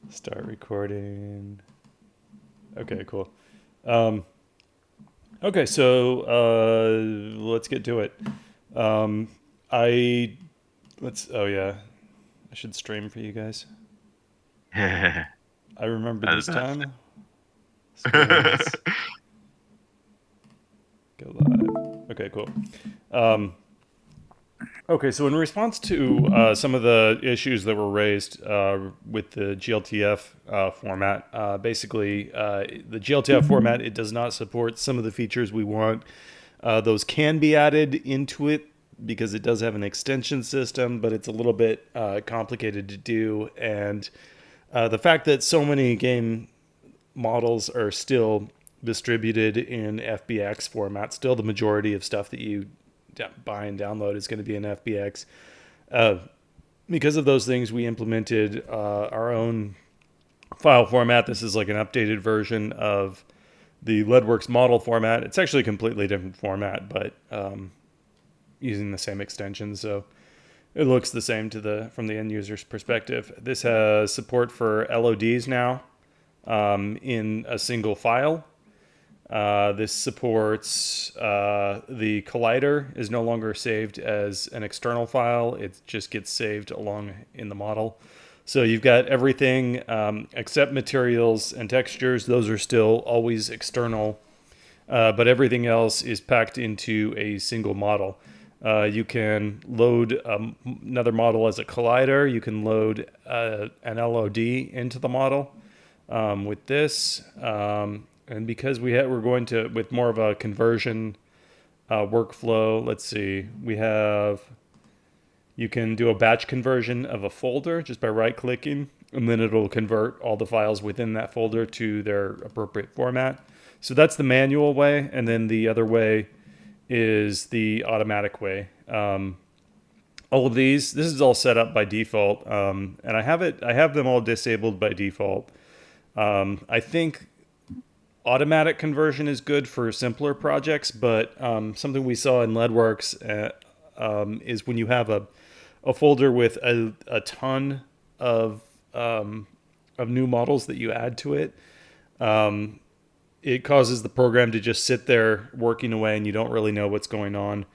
Start recording. Okay, cool. Um, okay, so let's get to it. Um, I let's. Oh yeah, I should stream for you guys. The I remember this best. time. Streams. Go live. Okay, cool. Um, okay, so in response to some of the issues that were raised with the GLTF format, basically the GLTF format, it does not support some of the features we want. Those can be added into it because it does have an extension system, but it's a little bit complicated to do. And the fact that so many game models are still distributed in FBX format, still the majority of stuff that you buy and download is going to be in FBX. Uh, because of those things, we implemented our own file format. This is like an updated version of the LeadWorks model format. It's actually a completely different format, but using the same extensions, so it looks the same to the from the end user's perspective. This has support for LODs now in a single file. This supports the collider is no longer saved as an external file. It just gets saved along in the model. So you've got everything except materials and textures. Those are still always external, but everything else is packed into a single model. You can load another model as a collider. You can load an LOD into the model with this. And because we're going to with more of a conversion workflow. Let's see, we have you can do a batch conversion of a folder just by right clicking, and then it'll convert all the files within that folder to their appropriate format. So that's the manual way, and then the other way is the automatic way. All of these, this is all set up by default, and I have them all disabled by default. I think automatic conversion is good for simpler projects, but something we saw in LeadWorks is when you have a folder with a ton of new models that you add to it, it causes the program to just sit there working away, and you don't really know what's going on.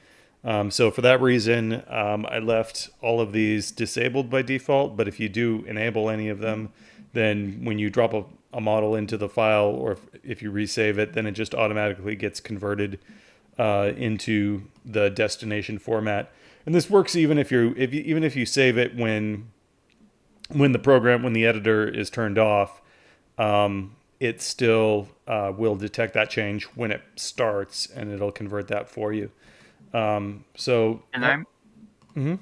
So for that reason, I left all of these disabled by default. But if you do enable any of them, then when you drop a model into the file, or if you resave it, then it just automatically gets converted into the destination format. And this works even even if you save it when the editor is turned off. It still will detect that change when it starts, and it'll convert that for you. So And that. Mhm.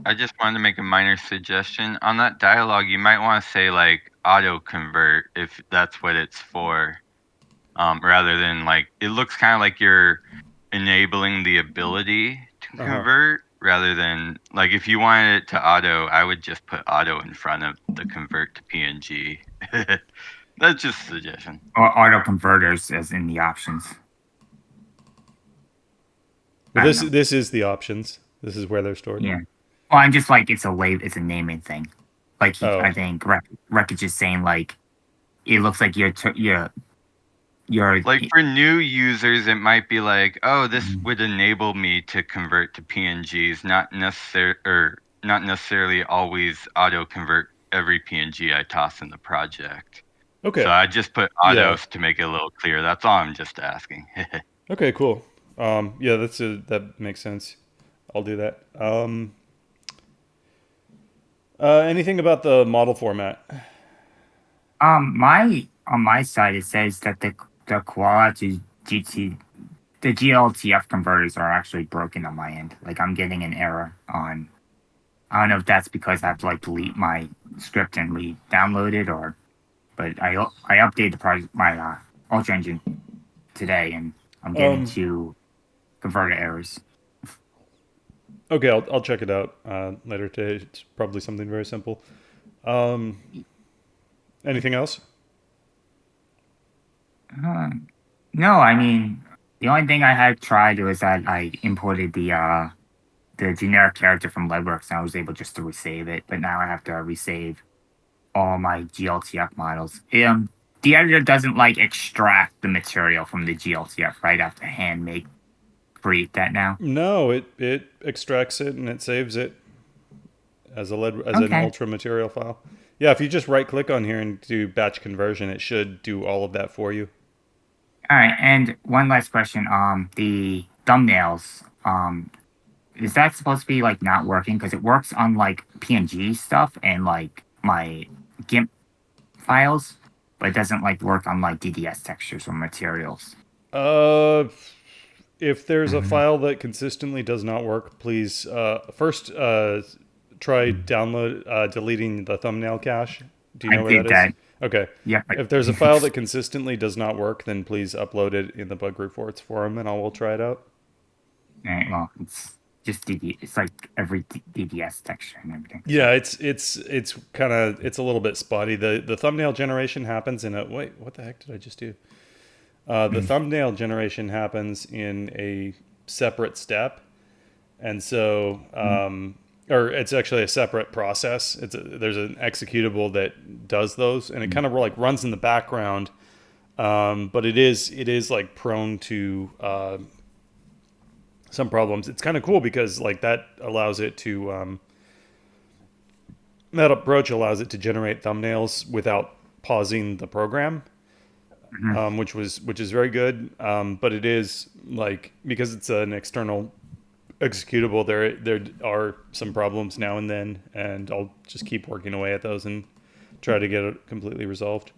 I just wanted to make a minor suggestion. On that dialogue, you might want to say like auto convert if that's what it's for. Rather than like it looks kind of like you're enabling the ability to Uh-huh. convert rather than like if you wanted it to auto, I would just put auto in front of the convert to PNG. That's just a suggestion. Or auto converters as in the options. Well, I don't this know. this is the options. This is where they're stored. Yeah. Well, I'm just like it's a naming thing. Like Oh, I think Wreckage is saying like it looks like you're Like for new users, it might be like, oh, this Mhm. would enable me to convert to PNGs, not necessarily always auto convert every PNG I toss in the project. So okay. I just put Yeah. autos to make it a little clear. That's all I'm just asking. Okay. Cool. Yeah, that makes sense. I'll do that. Anything about the model format? my on my side it says that the koala to GT the GLTF converters are actually broken on my end. Like I'm getting an error on. I don't know if that's because I have to like delete my script and re-download it, or but I updated my Ultra Engine today, and I'm getting Um, two converter errors. okay, I'll check it out later today. It's probably something very simple. Um, anything else? Uh, no, I mean the only thing I had tried was that I imported the generic character from LegWorks, and I was able just to resave it. But now I have to resave all my GLTF models. The editor doesn't like extract the material from the GLTF, right? I have to hand make create that now. No, it extracts it and it saves it as an Okay. ultra material file. Yeah, if you just right click on here and do batch conversion, it should do all of that for you. All right. And one last question. The thumbnails. Is that supposed to be like not working? Because it works on like PNG stuff and like my GIMP files, but it doesn't like work on like DDS textures or materials. Uh, if there's a Mhm. file that consistently does not work, please first try deleting the thumbnail cache. Do you I know where did that is? that. Okay. Yep. If there's a file that consistently does not work, then please upload it in the bug reports forum, and I will try it out. Well, it's just DD. It's like every DDS texture and everything. So. Yeah, it's kind of it's a little bit spotty. The thumbnail generation happens in a wait. What the heck did I just do? The Mm. thumbnail generation happens in a separate step, and so or it's actually a separate process. There's an executable that does those, and it kind of like runs in the background. But it is like prone to some problems. It's kind of cool because like that allows it to that approach allows it to generate thumbnails without pausing the program, Mhm. which is very good. But it is like because it's an external executable, there are some problems now and then, and I'll just keep working away at those and try to get it completely resolved.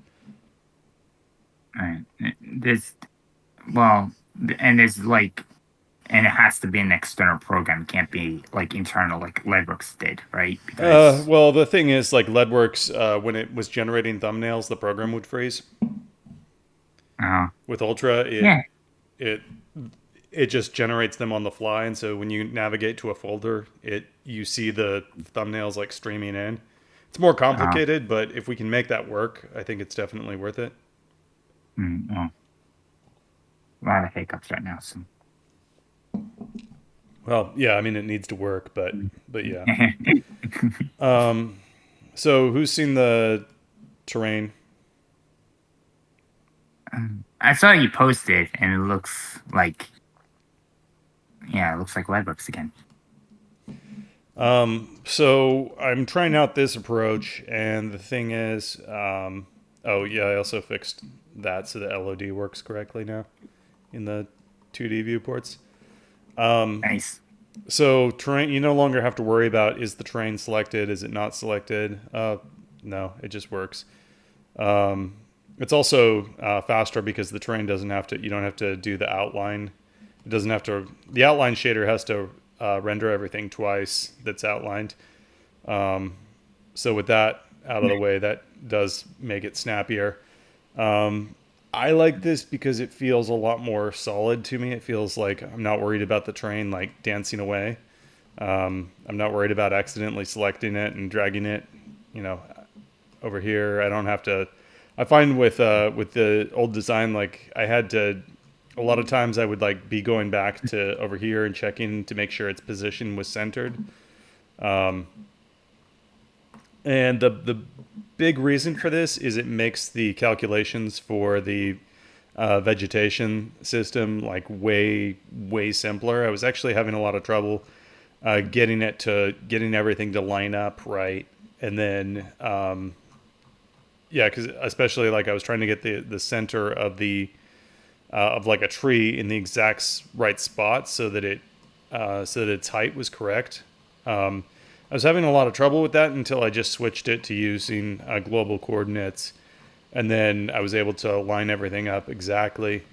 All right. There's well, and there's like, and it has to be an external program. It can't be like internal, like Ledworks did, right? Because Well, the thing is, like Leadworks, when it was generating thumbnails, the program would freeze. uh, With Ultra, yeah, it it just generates them on the fly, and so when you navigate to a folder, it you see the thumbnails like streaming in. It's more uh, complicated, but if we can make that work, I think it's definitely worth it. well, a lot of hiccups right now. So. Well, yeah, I mean it needs to work, but yeah. So who's seen the terrain? I saw you posted, and it looks like, yeah, it looks like Ledworks again. So I'm trying out this approach, and the thing is, oh yeah, I also fixed that so the LOD works correctly now in the 2D viewports. Nice. So terrain, you no longer have to worry about is the terrain selected, is it not selected? No, it just works. It's also faster because the terrain doesn't have to. You don't have to do the outline. It doesn't have to. The outline shader has to render everything twice that's outlined. So with that out of the way, that does make it snappier. I like this because it feels a lot more solid to me. It feels like I'm not worried about the terrain like dancing away. I'm not worried about accidentally selecting it and dragging it, you know, over here. I don't have to. I find with the old design, like I had to. A lot of times, I would like be going back to over here and checking to make sure its position was centered. And the big reason for this is it makes the calculations for the vegetation system like way simpler. I was actually having a lot of trouble getting everything to line up right, and then yeah, because especially like I was trying to get the center of the of like a tree in the exact right spot so that its height was correct. I was having a lot of trouble with that until I just switched it to using global coordinates, and then I was able to line everything up exactly.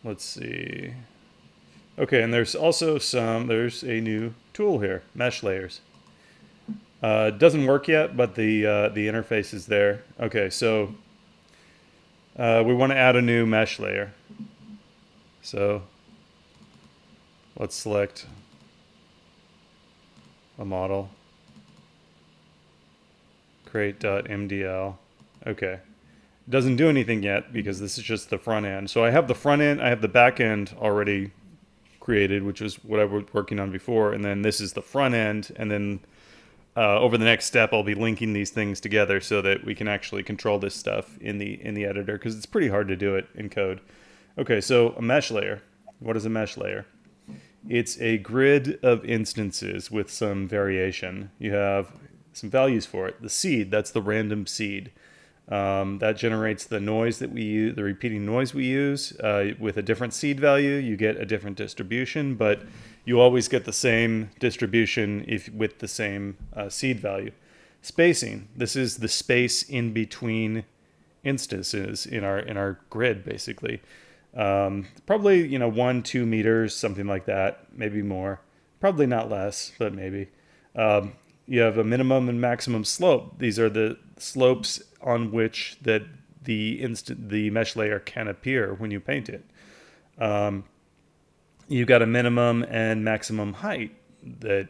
Let's see. Okay, and there's a new tool here, mesh layers. It doesn't work yet, but the interface is there. Okay, so we want to add a new mesh layer. So let's select a model, create.mdl. Okay. It doesn't do anything yet because this is just the front end. So I have the front end, I have the back end already created, which was what I was working on before, and then this is the front end, and then over the next step, I'll be linking these things together so that we can actually control this stuff in the editor, because it's pretty hard to do it in code. Okay, so a mesh layer. What is a mesh layer? It's a grid of instances with some variation. You have some values for it. The seed, that's the random seed. That generates the noise that we use, the repeating noise we use. With a different seed value, you get a different distribution, but you always get the same distribution with the same seed value. Spacing, this is the space in between instances in our grid, basically. Probably 1-2 meters, something like that, maybe more. Probably not less, but maybe. You have a minimum and maximum slope. These are the slopes on which that the mesh layer can appear when you paint it. You've got a minimum and maximum height that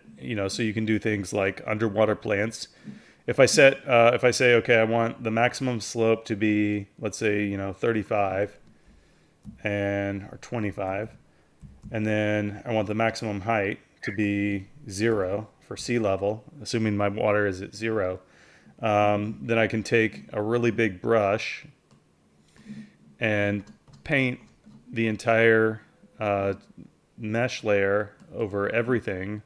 so you can do things like underwater plants. If I say, okay, I want the maximum slope to be, let's say 35 or 25, and then I want the maximum height to be 0 for sea level, assuming my water is at 0. Then I can take a really big brush and paint the entire mesh layer over everything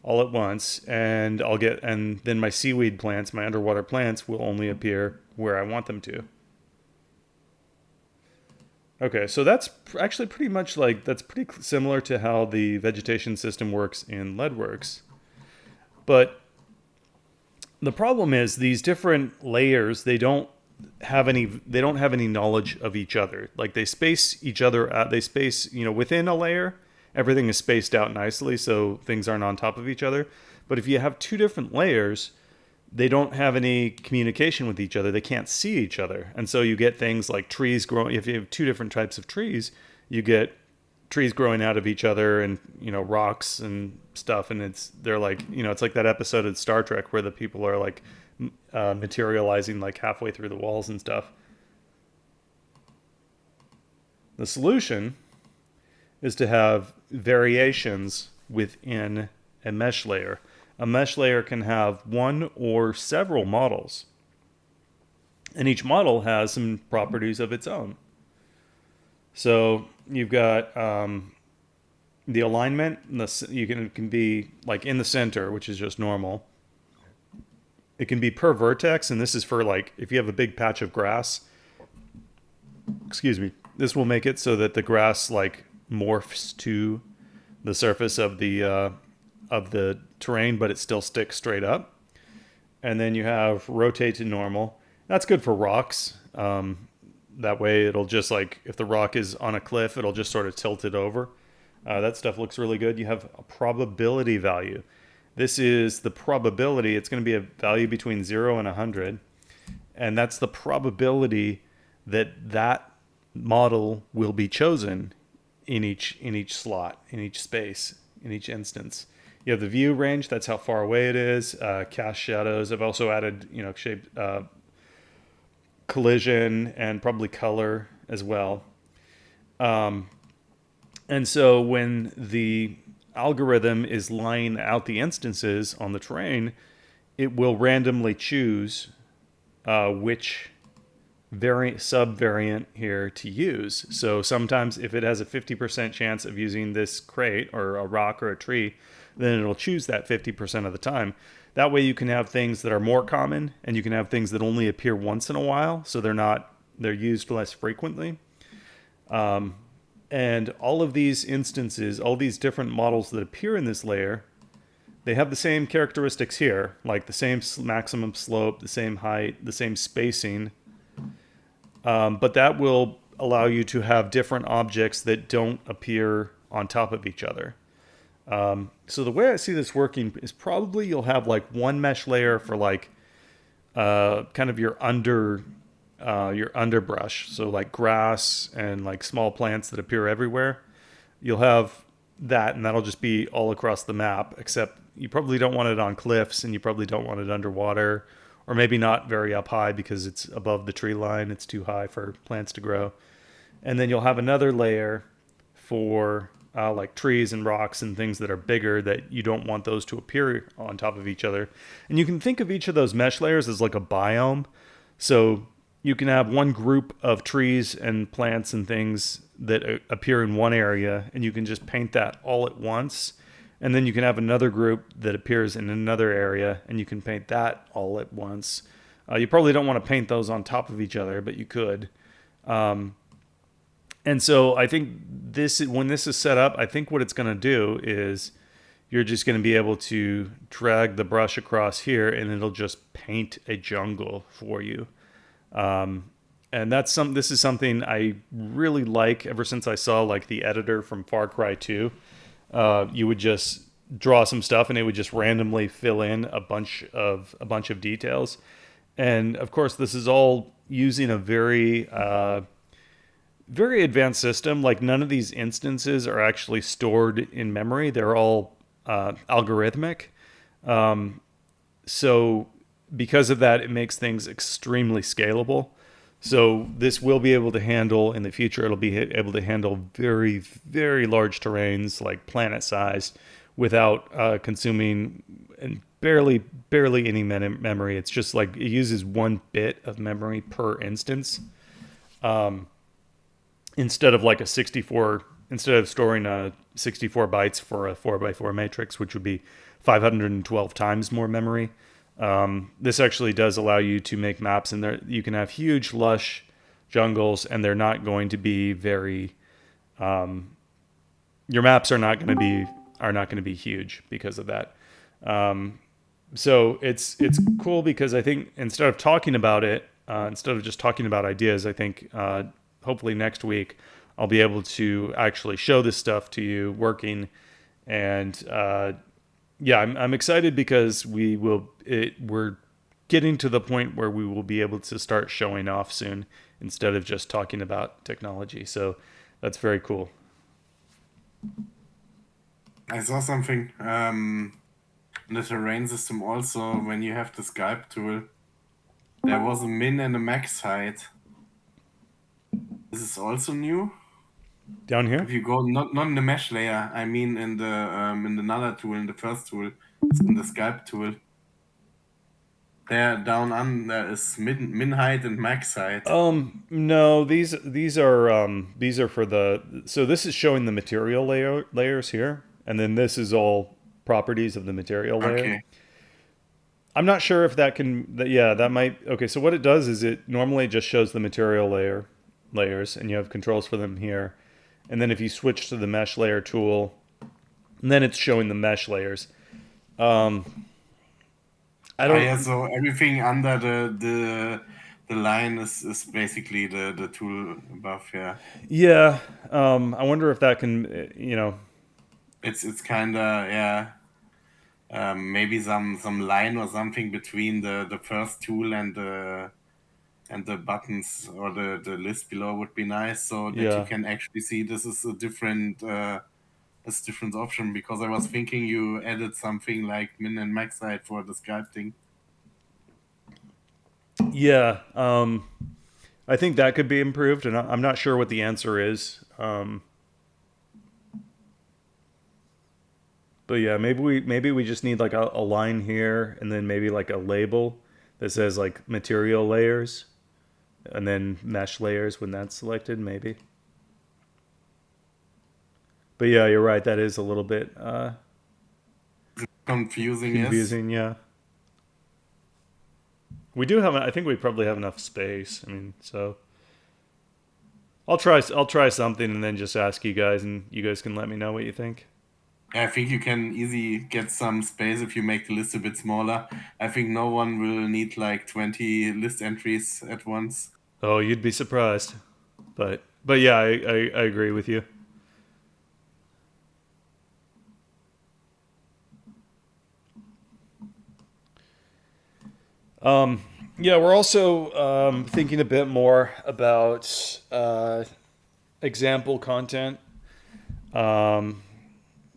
all at once, and then my seaweed plants, my underwater plants, will only appear where I want them to. Okay, so that's actually pretty much that's pretty similar to how the vegetation system works in Leadworks. But the problem is these different layers, they don't have any knowledge of each other. Like they space each other out, within a layer, everything is spaced out nicely so things aren't on top of each other. But if you have two different layers, they don't have any communication with each other. They can't see each other. And so you get things like trees growing. If you have two different types of trees, you get trees growing out of each other and, rocks and stuff. And they're like, it's like that episode of Star Trek where the people are like materializing like halfway through the walls and stuff. The solution is to have variations within a mesh layer. A mesh layer can have one or several models, and each model has some properties of its own. So you've got the alignment. It can be like in the center, which is just normal. It can be per vertex, and this is for like if you have a big patch of grass. Excuse me. This will make it so that the grass like morphs to the surface of the terrain, but it still sticks straight up. And then you have rotate to normal. That's good for rocks. That way it'll just like, if the rock is on a cliff, it'll just sort of tilt it over. That stuff looks really good. You have a probability value. This is the probability. It's going to be a value between 0 and 100. And that's the probability that model will be chosen in each slot, in each space, in each instance. You have the view range. That's how far away it is. Cast shadows. I've also added, shape, collision, and probably color as well. And so when the algorithm is laying out the instances on the terrain, it will randomly choose which subvariant here to use. So sometimes if it has a 50% chance of using this crate or a rock or a tree, then it'll choose that 50% of the time. That way you can have things that are more common, and you can have things that only appear once in a while, so they're used less frequently. And all of these instances, all these different models that appear in this layer, they have the same characteristics here, like the same maximum slope, the same height, the same spacing. But that will allow you to have different objects that don't appear on top of each other. So the way I see this working is probably you'll have like one mesh layer for like kind of your underbrush, so like grass and like small plants that appear everywhere. You'll have that, and that'll just be all across the map, except you probably don't want it on cliffs, and you probably don't want it underwater, or maybe not very up high because it's above the tree line. It's too high for plants to grow. And then you'll have another layer for like trees and rocks and things that are bigger that you don't want those to appear on top of each other. And you can think of each of those mesh layers as like a biome. So you can have one group of trees and plants and things that appear in one area, and you can just paint that all at once. And then you can have another group that appears in another area, and you can paint that all at once. You probably don't want to paint those on top of each other, but you could. And so I think when this is set up, I think what it's going to do is you're just going to be able to drag the brush across here, and it'll just paint a jungle for you. And this is something I really like ever since I saw like the editor from Far Cry 2. You would just draw some stuff and it would just randomly fill in a bunch of details. And of course, this is all using a very advanced system. Like none of these instances are actually stored in memory. They're all algorithmic. So because of that, it makes things extremely scalable. So this will be able to handle, in the future, it'll be able to handle very, very large terrains, like planet size, without consuming and barely any memory. It's just like it uses 1 bit of memory per instance. Instead of storing 64 bytes for a 4x4 matrix, which would be 512 times more memory. This actually does allow you to make maps, and there you can have huge, lush jungles, and they're not going to be very. Your maps are not going to be huge because of that. So it's cool because I think instead of talking about it, instead of just talking about ideas, I think hopefully next week I'll be able to actually show this stuff to you working, and I'm excited because we're getting to the point where we will be able to start showing off soon instead of just talking about technology. So that's very cool. I saw something in the terrain system also. When you have the Skype tool, there was a min and a max height. This is also new. Down here? If you go not in the mesh layer, I mean in the another tool, in the first tool, in the Skype tool. There down under is min height and max height. No, these are for so this is showing the material layers here, and then this is all properties of the material layer. Okay. I'm not sure if that might. Okay, so what it does is it normally just shows the material layers, and you have controls for them here. And then if you switch to the mesh layer tool, and then it's showing the mesh layers. I don't. Yeah, so everything under the line is basically the tool above. Yeah. Yeah. I wonder if that can. It's kind of maybe some line or something between the first tool and the buttons or the list below would be nice, so that you can actually see this is a different option, because I was thinking you added something like min and max height for the Skype thing. Yeah, I think that could be improved, and I'm not sure what the answer is. But yeah, maybe we just need like a line here, and then maybe like a label that says like material layers, and then mesh layers when that's selected, maybe. But yeah, you're right. That is a little bit confusing. Yeah. We do have. I think we probably have enough space. I mean, so I'll try something and then just ask you guys, and you guys can let me know what you think. I think you can easily get some space if you make the list a bit smaller. I think no one will need like 20 list entries at once. Oh, you'd be surprised. But yeah, I agree with you. Yeah, we're also thinking a bit more about example content.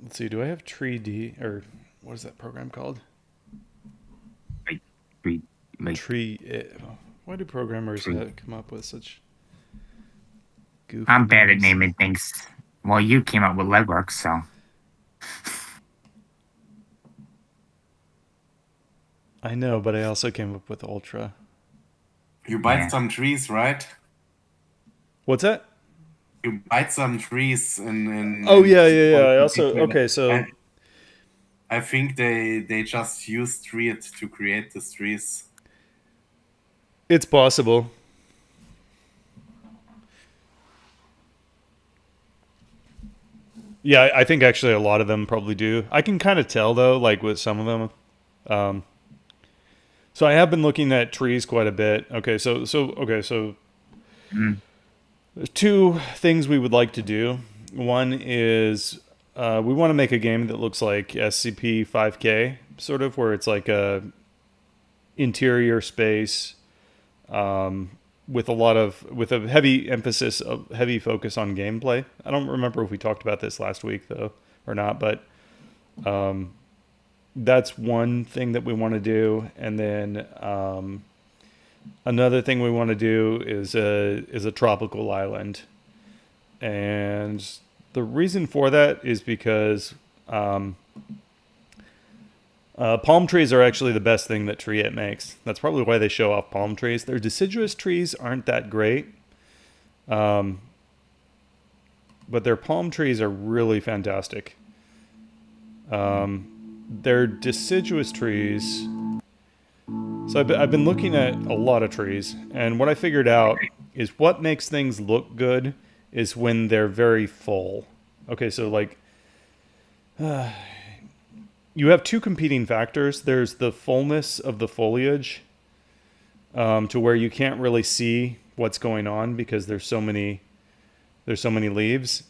Let's see, do I have Tree, or what is that program called? Why do programmers come up with such goofy I'm bad at names? naming things. Well, you came up with legwork, so I know, but I also came up with Ultra. You bite Yeah. some trees, right? What's that? You bite some trees in Oh yeah, in yeah, yeah. I Quantum also Peak. okay. So I think they just used Treat to create these trees. it's possible. Yeah, I think actually a lot of them probably do. I can kind of tell though, like with some of them. So I have been looking at trees quite a bit. So mm, there's two things we would like to do. One is we want to make a game that looks like SCP 5K, sort of, where it's like a interior space with a heavy emphasis of heavy focus on gameplay. I don't remember if we talked about this last week though or not, but that's one thing that we want to do, and then another thing we want to do is a tropical island, and the reason for that is because palm trees are actually the best thing that Tree-It makes. That's probably why they show off palm trees. Their deciduous trees aren't that great, but their palm trees are really fantastic. Their deciduous trees. So I've been looking at a lot of trees, and what I figured out is what makes things look good is when they're very full. Okay, so like you have two competing factors. There's the fullness of the foliage, to where you can't really see what's going on because there's so many leaves.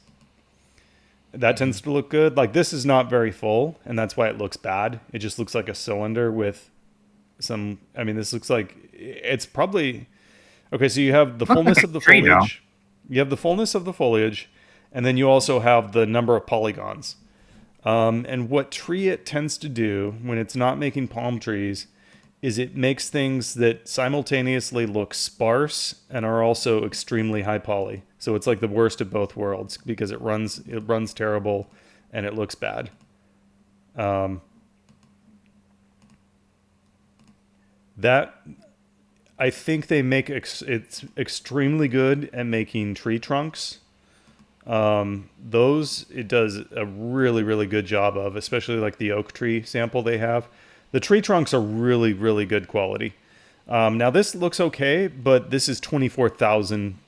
That tends to look good. Like this is not very full, and that's why it looks bad. It just looks like a cylinder with some. I mean, this looks like it's probably okay. So you have the looks fullness like a of the tree, though. foliage. You have the fullness of the foliage, and then you also have the number of polygons. And what Tree-It tends to do when it's not making palm trees is it makes things that simultaneously look sparse and are also extremely high poly. So it's like the worst of both worlds because it runs terrible and it looks bad. That I think they make it's extremely good at making tree trunks. Those it does a really really good job of, especially like the oak tree sample they have. The tree trunks are really really good quality. Now this looks okay, but this is 24,000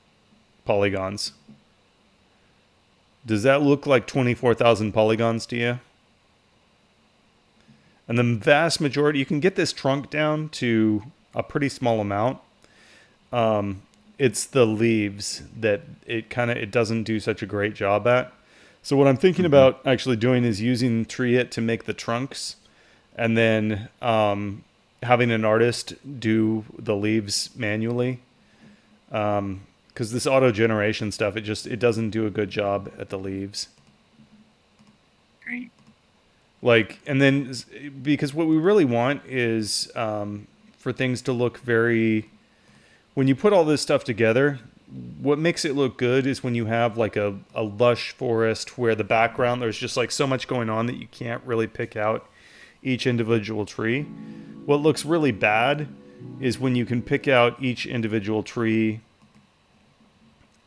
polygons. Does that look like 24,000 polygons to you? And the vast majority, you can get this trunk down to a pretty small amount. It's the leaves that it doesn't do such a great job at. So what I'm thinking about actually doing is using Tree-It to make the trunks, and then having an artist do the leaves manually. Because this auto generation stuff, it doesn't do a good job at the leaves. Great. Like, and then because what we really want is for things to look very. When you put all this stuff together, what makes it look good is when you have like a lush forest where the background there's just like so much going on that you can't really pick out each individual tree. What looks really bad is when you can pick out each individual tree,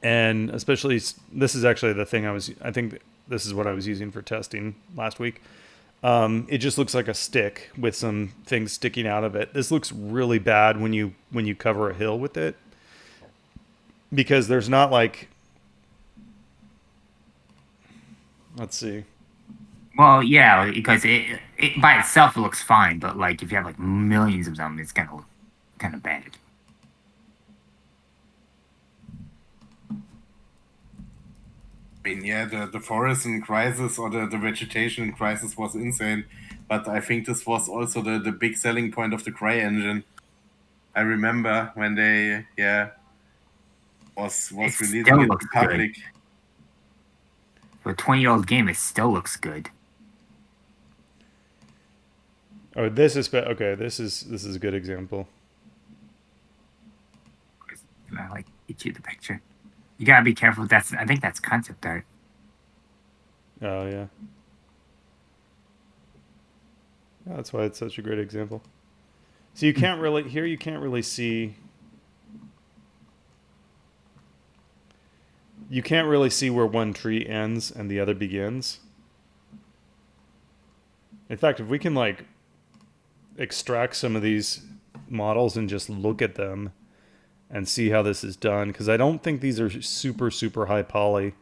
and especially this is actually the thing I think this is what I was using for testing last week. It just looks like a stick with some things sticking out of it. This looks really bad when you cover a hill with it, because there's not like, let's see. Well, yeah, because it by itself it looks fine, but like if you have like millions of them, it's gonna look kind of bad. I mean, yeah, the forest in Crisis or the vegetation in Crisis was insane, but I think this was also the big selling point of the CryEngine. I remember when they was It releasing still it looks public. For a 20-year-old game, it still looks good. Oh, this is okay. This is a good example. I like get you the picture. You gotta be careful. I think that's concept art. Oh yeah. Yeah, that's why it's such a great example. So you can't really here. You can't really see. You can't really see where one tree ends and the other begins. In fact, if we can like extract some of these models and just look at them and see how this is done, because I don't think these are super high poly.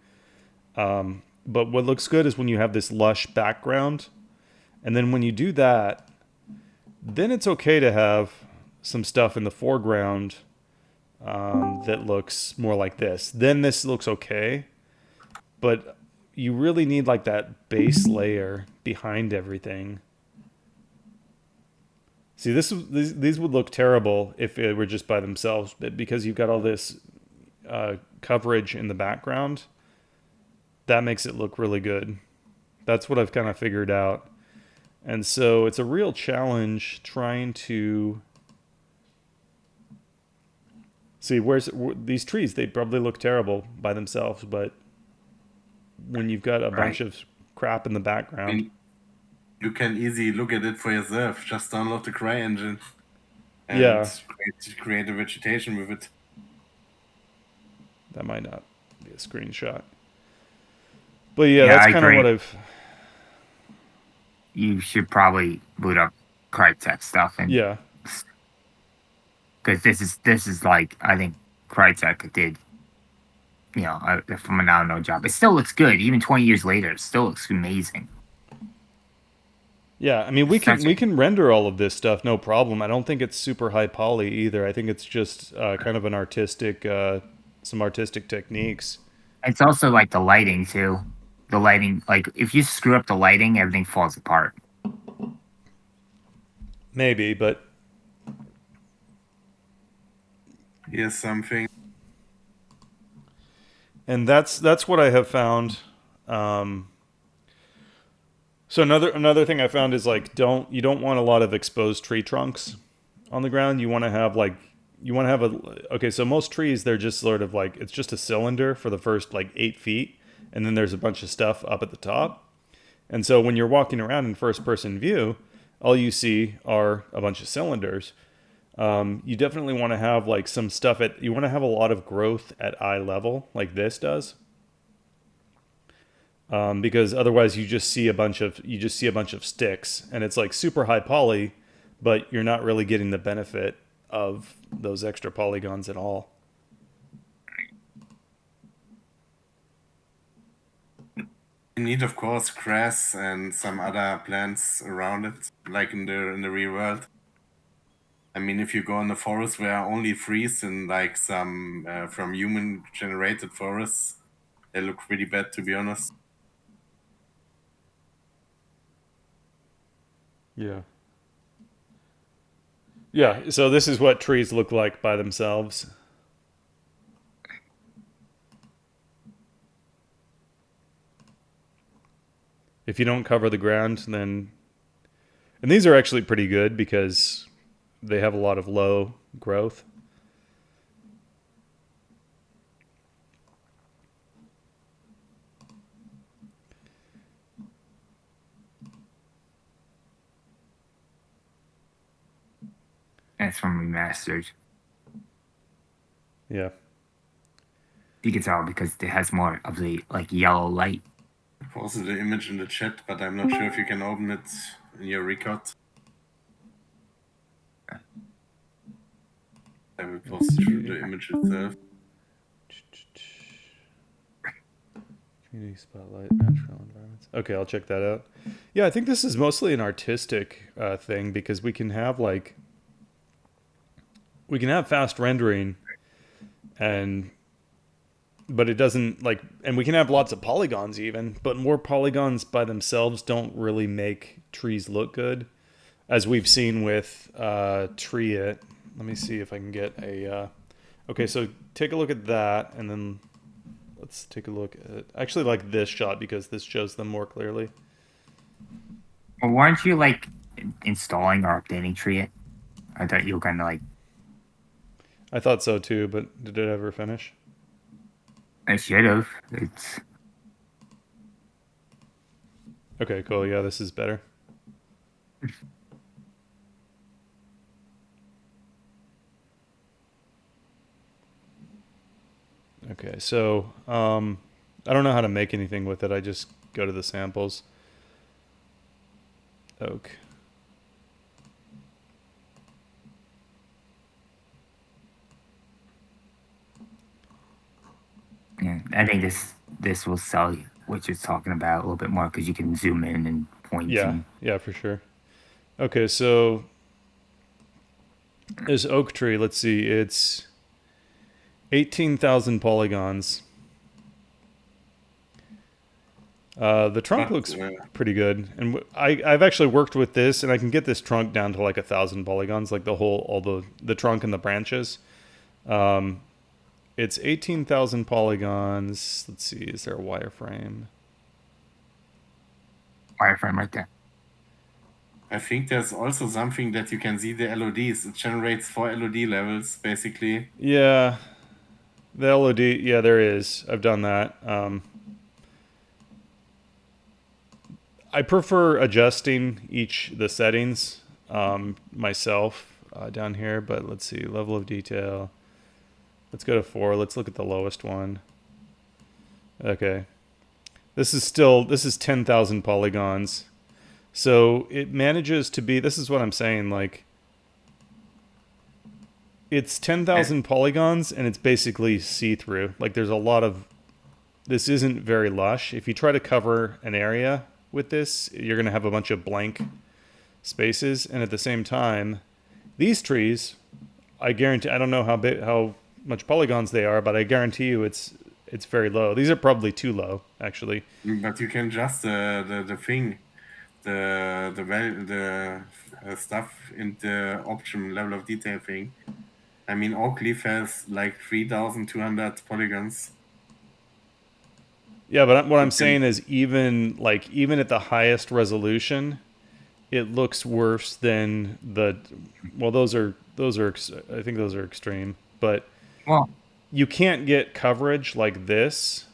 But what looks good is when you have this lush background, and then when you do that, then it's okay to have some stuff in the foreground that looks more like this. Then this looks okay, but you really need like that base layer behind everything. See, these would look terrible if it were just by themselves, but because you've got all this coverage in the background, that makes it look really good. That's what I've kind of figured out. And so it's a real challenge trying to see these trees. They probably look terrible by themselves, but when you've got a bunch of crap in the I background, mean, you can easily look at it for yourself. Just download the CryEngine and Yeah. create a vegetation with it. that might not be a screenshot. But yeah, Yeah, that's I kind of agree. what I've. You should probably boot up Crytek stuff, and Yeah. because this is like I think Crytek did, a phenomenal job. It still looks good, even 20 years later. It still looks amazing. Yeah, I mean we Such can render all of this stuff no problem. I don't think it's super high poly either. I think it's just kind of an artistic, some artistic techniques. It's also like the lighting too. The lighting, like if you screw up the lighting, everything falls apart. Maybe, but Here's something. and that's what I have found. Um, so another thing I found is like you don't want a lot of exposed tree trunks on the ground. You want to have like you want to have a okay. So most trees they're just sort of like it's just a cylinder for the first like 8 feet, and then there's a bunch of stuff up at the top. And so when you're walking around in first person view, all you see are a bunch of cylinders. You definitely want to have like some stuff you want to have a lot of growth at eye level like this does. Because otherwise you just see a bunch of sticks and it's like super high poly, but you're not really getting the benefit of those extra polygons at all. You need, of course, grass and some other plants around it, like in the real world. I mean, if you go in the forest where are only trees and like some from human generated forests, they look pretty bad, to be honest. Yeah. Yeah, so this is what trees look like by themselves. If you don't cover the ground, then. And these are actually pretty good because they have a lot of low growth. That's from remastered. Yeah. You can tell because it has more of the like yellow light. I posted the image in the chat, but I'm not sure if you can open it in your record. I will post the image itself. Community spotlight, natural environments. Okay, I'll check that out. Yeah, I think this is mostly an artistic thing because we can have fast rendering, but it doesn't and we can have lots of polygons even, but more polygons by themselves don't really make trees look good, as we've seen with Tree It. Let me see if I can get a. Okay, so take a look at that, and then let's take a look at actually like this shot because this shows them more clearly. Well, weren't you like installing or updating Tree? I thought you were gonna like. I thought so too, but did it ever finish? I should have. It's. Okay, cool. Yeah, this is better. Okay, so I don't know how to make anything with it. I just go to the samples. Oak. Yeah, I think this will sell you what you're talking about a little bit more because you can zoom in and point Yeah, and yeah, for sure. Okay, so this oak tree, let's see, it's 18,000 polygons. The trunk But looks pretty good, and I've actually worked with this, and I can get this trunk down to like 1,000 polygons, like all the trunk and the branches. Um, it's 18,000 polygons. Let's see, is there a wireframe? wireframe right there. I think there's also something that you can see the LODs. It generates 4 LOD levels basically. Yeah, the LOD. Yeah, there is. I've done that. I prefer adjusting the settings myself down here, but let's see, level of detail. Let's go to 4. Let's look at the lowest one. Okay. This is 10,000 polygons. So it manages to be, this is what I'm saying, like, it's 10,000 polygons and it's basically see-through. Like, there's a lot of, this isn't very lush. If you try to cover an area with this, you're going to have a bunch of blank spaces. And at the same time, these trees, I guarantee, I don't know how much polygons they are, but I guarantee you it's very low. These are probably too low, actually. But you can adjust the thing, the stuff in the option level of detail thing. I mean, Oak Leaf has like 3,200 polygons. Yeah, but what I'm saying is even at the highest resolution, it looks worse than the. Well, those are I think those are extreme, but Well, you can't get coverage like this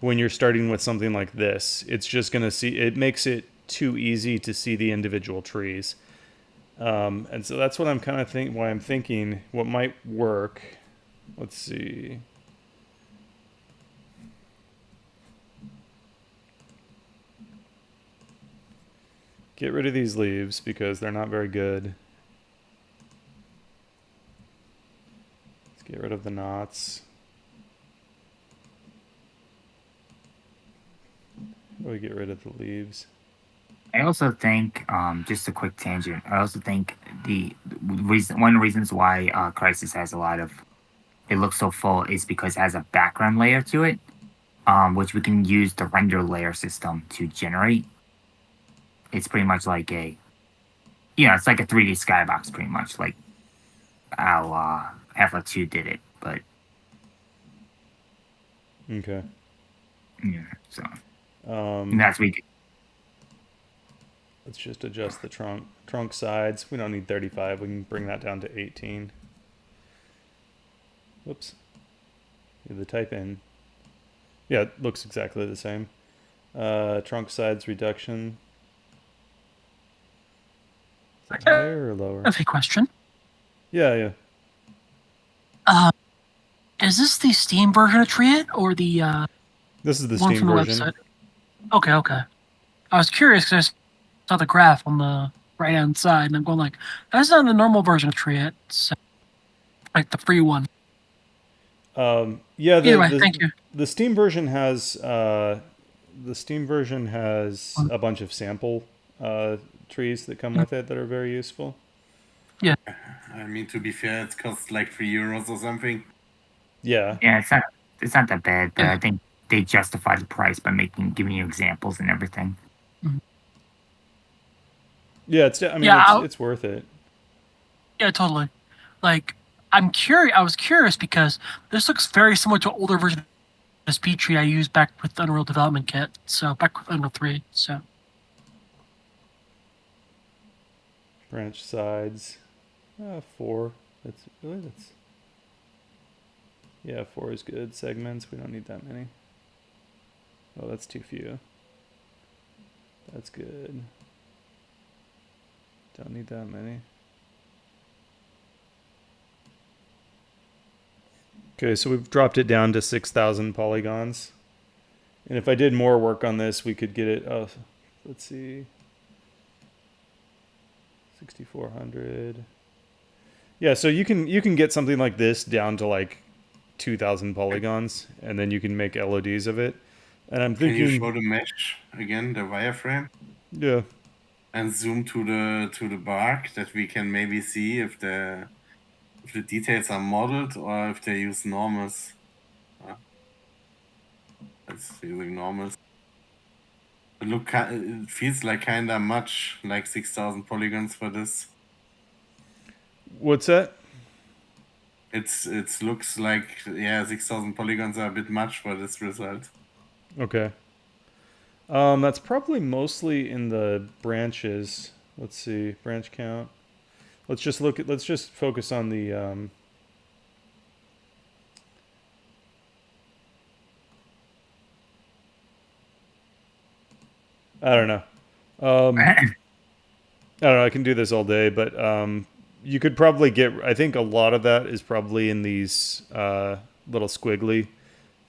when you're starting with something like this. It's just gonna see. It makes it too easy to see the individual trees, and so that's what I'm kind of why I'm thinking what might work. Let's see. Get rid of these leaves because they're not very good. Let's get rid of the knots. How do we get rid of the leaves? I also think, just a quick tangent. I also think one of the reasons why Crisis has a lot of it looks so full is because it has a background layer to it, which we can use the render layer system to generate. It's pretty much like it's like a 3D skybox, pretty much like how Half-Life 2 did it. But Okay. yeah, so Um, and that's we. let's just adjust the trunk sides. We don't need 35. We can bring that down to 18. Whoops. The type in. Yeah, it looks exactly the same. Trunk sides reduction. Is that higher or lower? I have a question. Yeah, yeah. Is this the Steam version of Triad or the This is the one Steam from the version. website? Okay, okay. I was curious because I saw the graph on the right hand side, and I'm going like, that's not the normal version of Triad, so, like the free one. Yeah. Either way, thank you. The Steam version has a bunch of sample trees that come with it that are very useful. I mean, to be fair, it costs like €3 or something. Yeah. Yeah, it's not that bad, but Yeah. I think they justify the price by giving you examples and everything. Yeah, Yeah, it's worth it. Yeah, totally. Like, I'm curious. I was curious because this looks very similar to an older version of the speed tree I used back with the Unreal Development Kit. So back with Unreal 3. So Branch sides. 4. Yeah, 4 is good. Segments, we don't need that many. Oh, that's too few. That's good. Don't need that many. Okay, so we've dropped it down to 6,000 polygons. And if I did more work on this, we could get it, let's see, 6,400. Yeah, so you can get something like this down to like 2,000 polygons, and then you can make LODs of it. And I'm Can you thinking, show the mesh again, the wireframe, yeah, and zoom to the bark that we can maybe see if the details are modeled or if they use normals. It's using normals. It feels like kinda much, like 6,000 polygons for this. what's that? It looks like, yeah, 6,000 polygons are a bit much for this result. Okay. That's probably mostly in the branches. Let's see, branch count. Let's just focus on the, I don't know. I don't know. I can do this all day, but you could probably get. I think a lot of that is probably in these little squiggly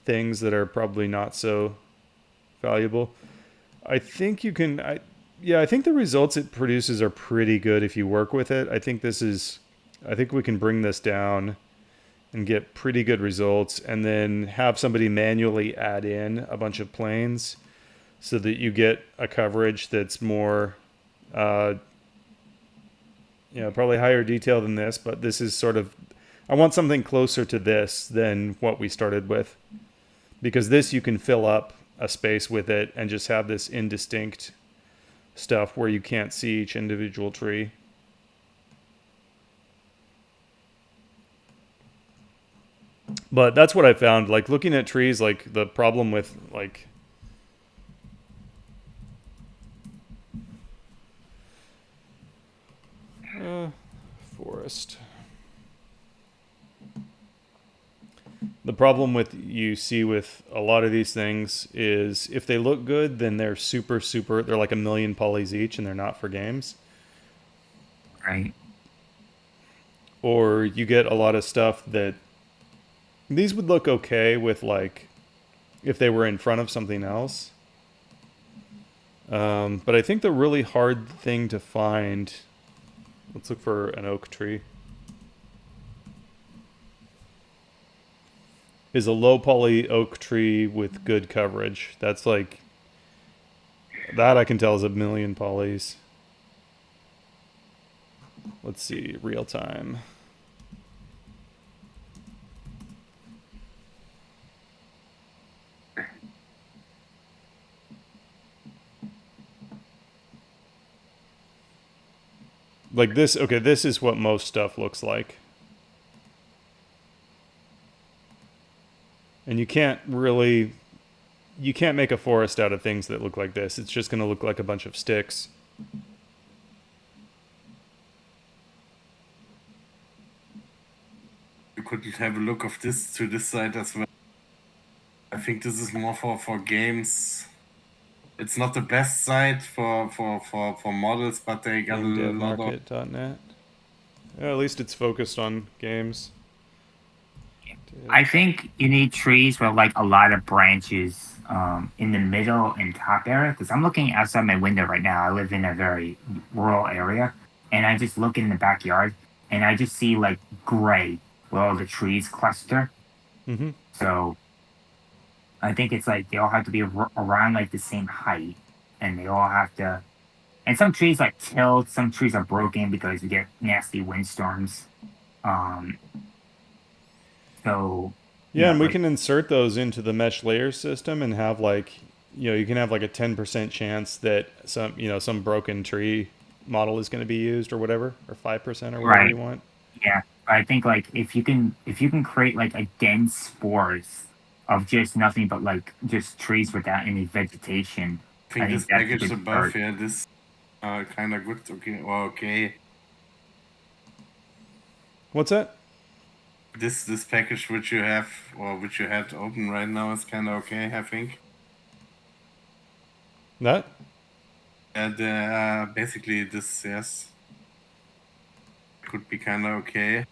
things that are probably not so valuable. I think you can. Yeah, I think the results it produces are pretty good if you work with it. I think this is. I think we can bring this down and get pretty good results, and then have somebody manually add in a bunch of planes so that you get a coverage that's more. Probably higher detail than this, but this is sort of, I want something closer to this than what we started with, because this you can fill up a space with it and just have this indistinct stuff where you can't see each individual tree. But that's what I found, like looking at trees, like the problem with like, forest. The problem with you see with a lot of these things is if they look good, then they're they're like a million polys each and they're not for games. Right. Or you get a lot of stuff that these would look okay with, like if they were in front of something else. But I think the really hard thing to find, let's look for an oak tree, is a low poly oak tree with good coverage. That's like, that I can tell is a million polys. Let's see, real time. Like this, okay, this is what most stuff looks like. And you can't make a forest out of things that look like this. It's just going to look like a bunch of sticks. You could have a look of this to this side as well. I think this is more for games. It's not the best site for models, but they got a lot of. GameDevMarket.net. Yeah, at least it's focused on games. I think you need trees with like a lot of branches in the middle and top area. Because I'm looking outside my window right now. I live in a very rural area, and I just look in the backyard, and I just see like gray where all the trees cluster. Mm-hmm. So I think it's like they all have to be around like the same height, and they all have to. And some trees like tilt, some trees are broken because you get nasty windstorms. So yeah, and we like, can insert those into the mesh layer system and have like, you can have like a 10% chance that some broken tree model is going to be used or whatever, or 5% or whatever you want. Yeah, I think like if you can create like a dense forest of just nothing but like just trees without any vegetation. I think this that's a package good above start. here, this kind of good. Okay, well, okay. What's that? This package which you have or which you had open right now is kind of okay, I think. That? And basically this, yes, could be kind of okay.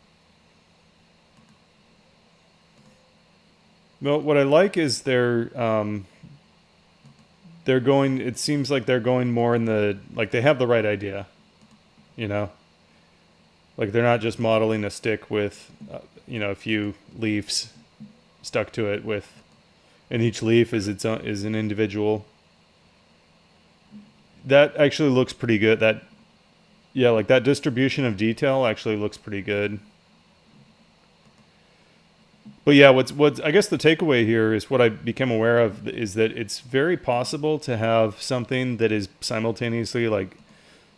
Well, what I like is they're going. It seems like they're going more in the like they have the right idea, you know. Like they're not just modeling a stick with, a few leaves stuck to it with, and each leaf is its own is an individual. That actually looks pretty good. That yeah, like that distribution of detail actually looks pretty good. But yeah, what's I guess the takeaway here is what I became aware of is that it's very possible to have something that is simultaneously like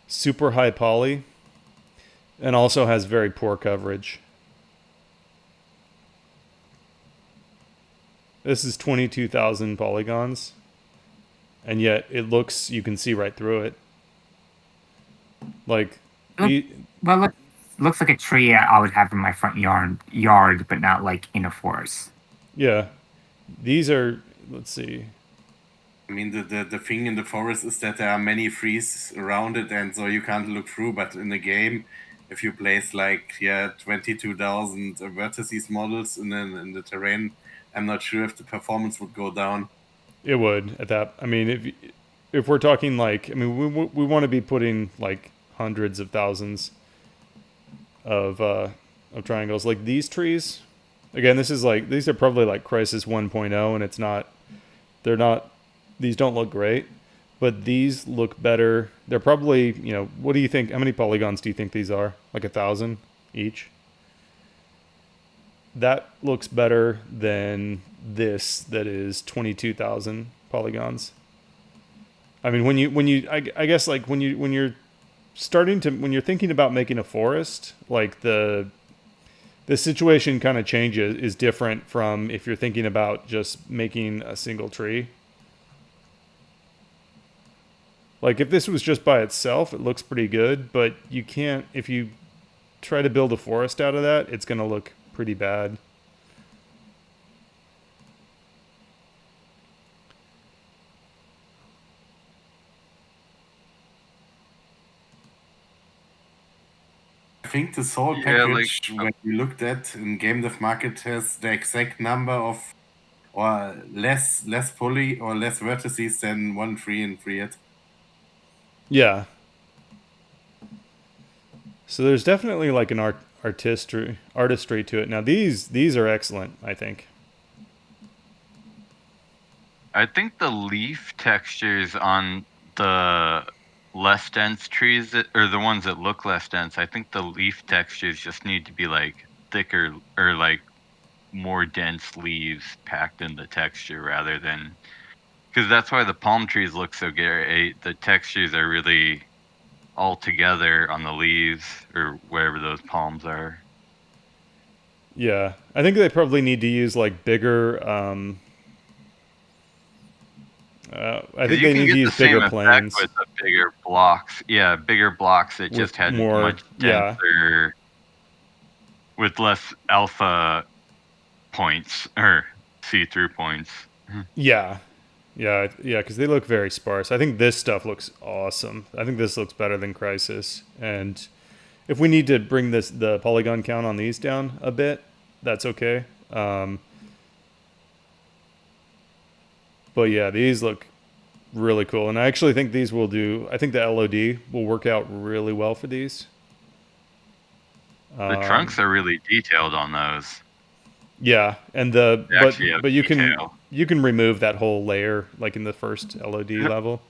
super high poly and also has very poor coverage. This is 22,000 polygons, and yet it looks you can see right through it. Like the Well, looks like a tree I would have in my front yard, but not like in a forest. yeah, these are let's see. I mean, the thing in the forest is that there are many trees around it, and so you can't look through. But in the game, if you place like 22,000 vertices models in the terrain, I'm not sure if the performance would go down. It would at that. I mean, if we're talking like, I mean, we want to be putting like hundreds of thousands of triangles. Like these trees, again, this is like these are probably like Crisis 1.0, and it's not. They're not. These don't look great, but these look better. They're probably What do you think? How many polygons do you think these are? Like 1,000 each. That looks better than this. That is 22,000 polygons. I mean, I guess like when you're when you're thinking about making a forest, like the situation kind of changes is different from if you're thinking about just making a single tree. Like if this was just by itself, it looks pretty good, but you can't if you try to build a forest out of that, it's going to look pretty bad. I think the Soul Yeah, package, when we looked at in Game Dev Market, has the exact number of or less poly or less vertices than one tree in Freehit. Yeah. So there's definitely like an artistry to it. Now these are excellent, I think. I think the leaf textures on the less dense trees or the ones that look less dense, I think the leaf textures just need to be like thicker or like more dense leaves packed in the texture rather than because that's why the palm trees look so great. The textures are really all together on the leaves or wherever those palms are. Yeah. I think they probably need to use like bigger I think You they can need to get the use same bigger planes. effect with the bigger blocks. Yeah, bigger blocks that just With had more- much yeah. denser, with less alpha points or see-through points. Yeah. Yeah, because they look very sparse. I think this stuff looks awesome. I think this looks better than Crisis. And if we need to bring the polygon count on these down a bit, that's okay. But yeah, these look really cool. And I actually think these will do, I think the LOD will work out really well for these. The trunks are really detailed on those. Yeah, and They actually have but you detail. can remove that whole layer like in the first LOD level.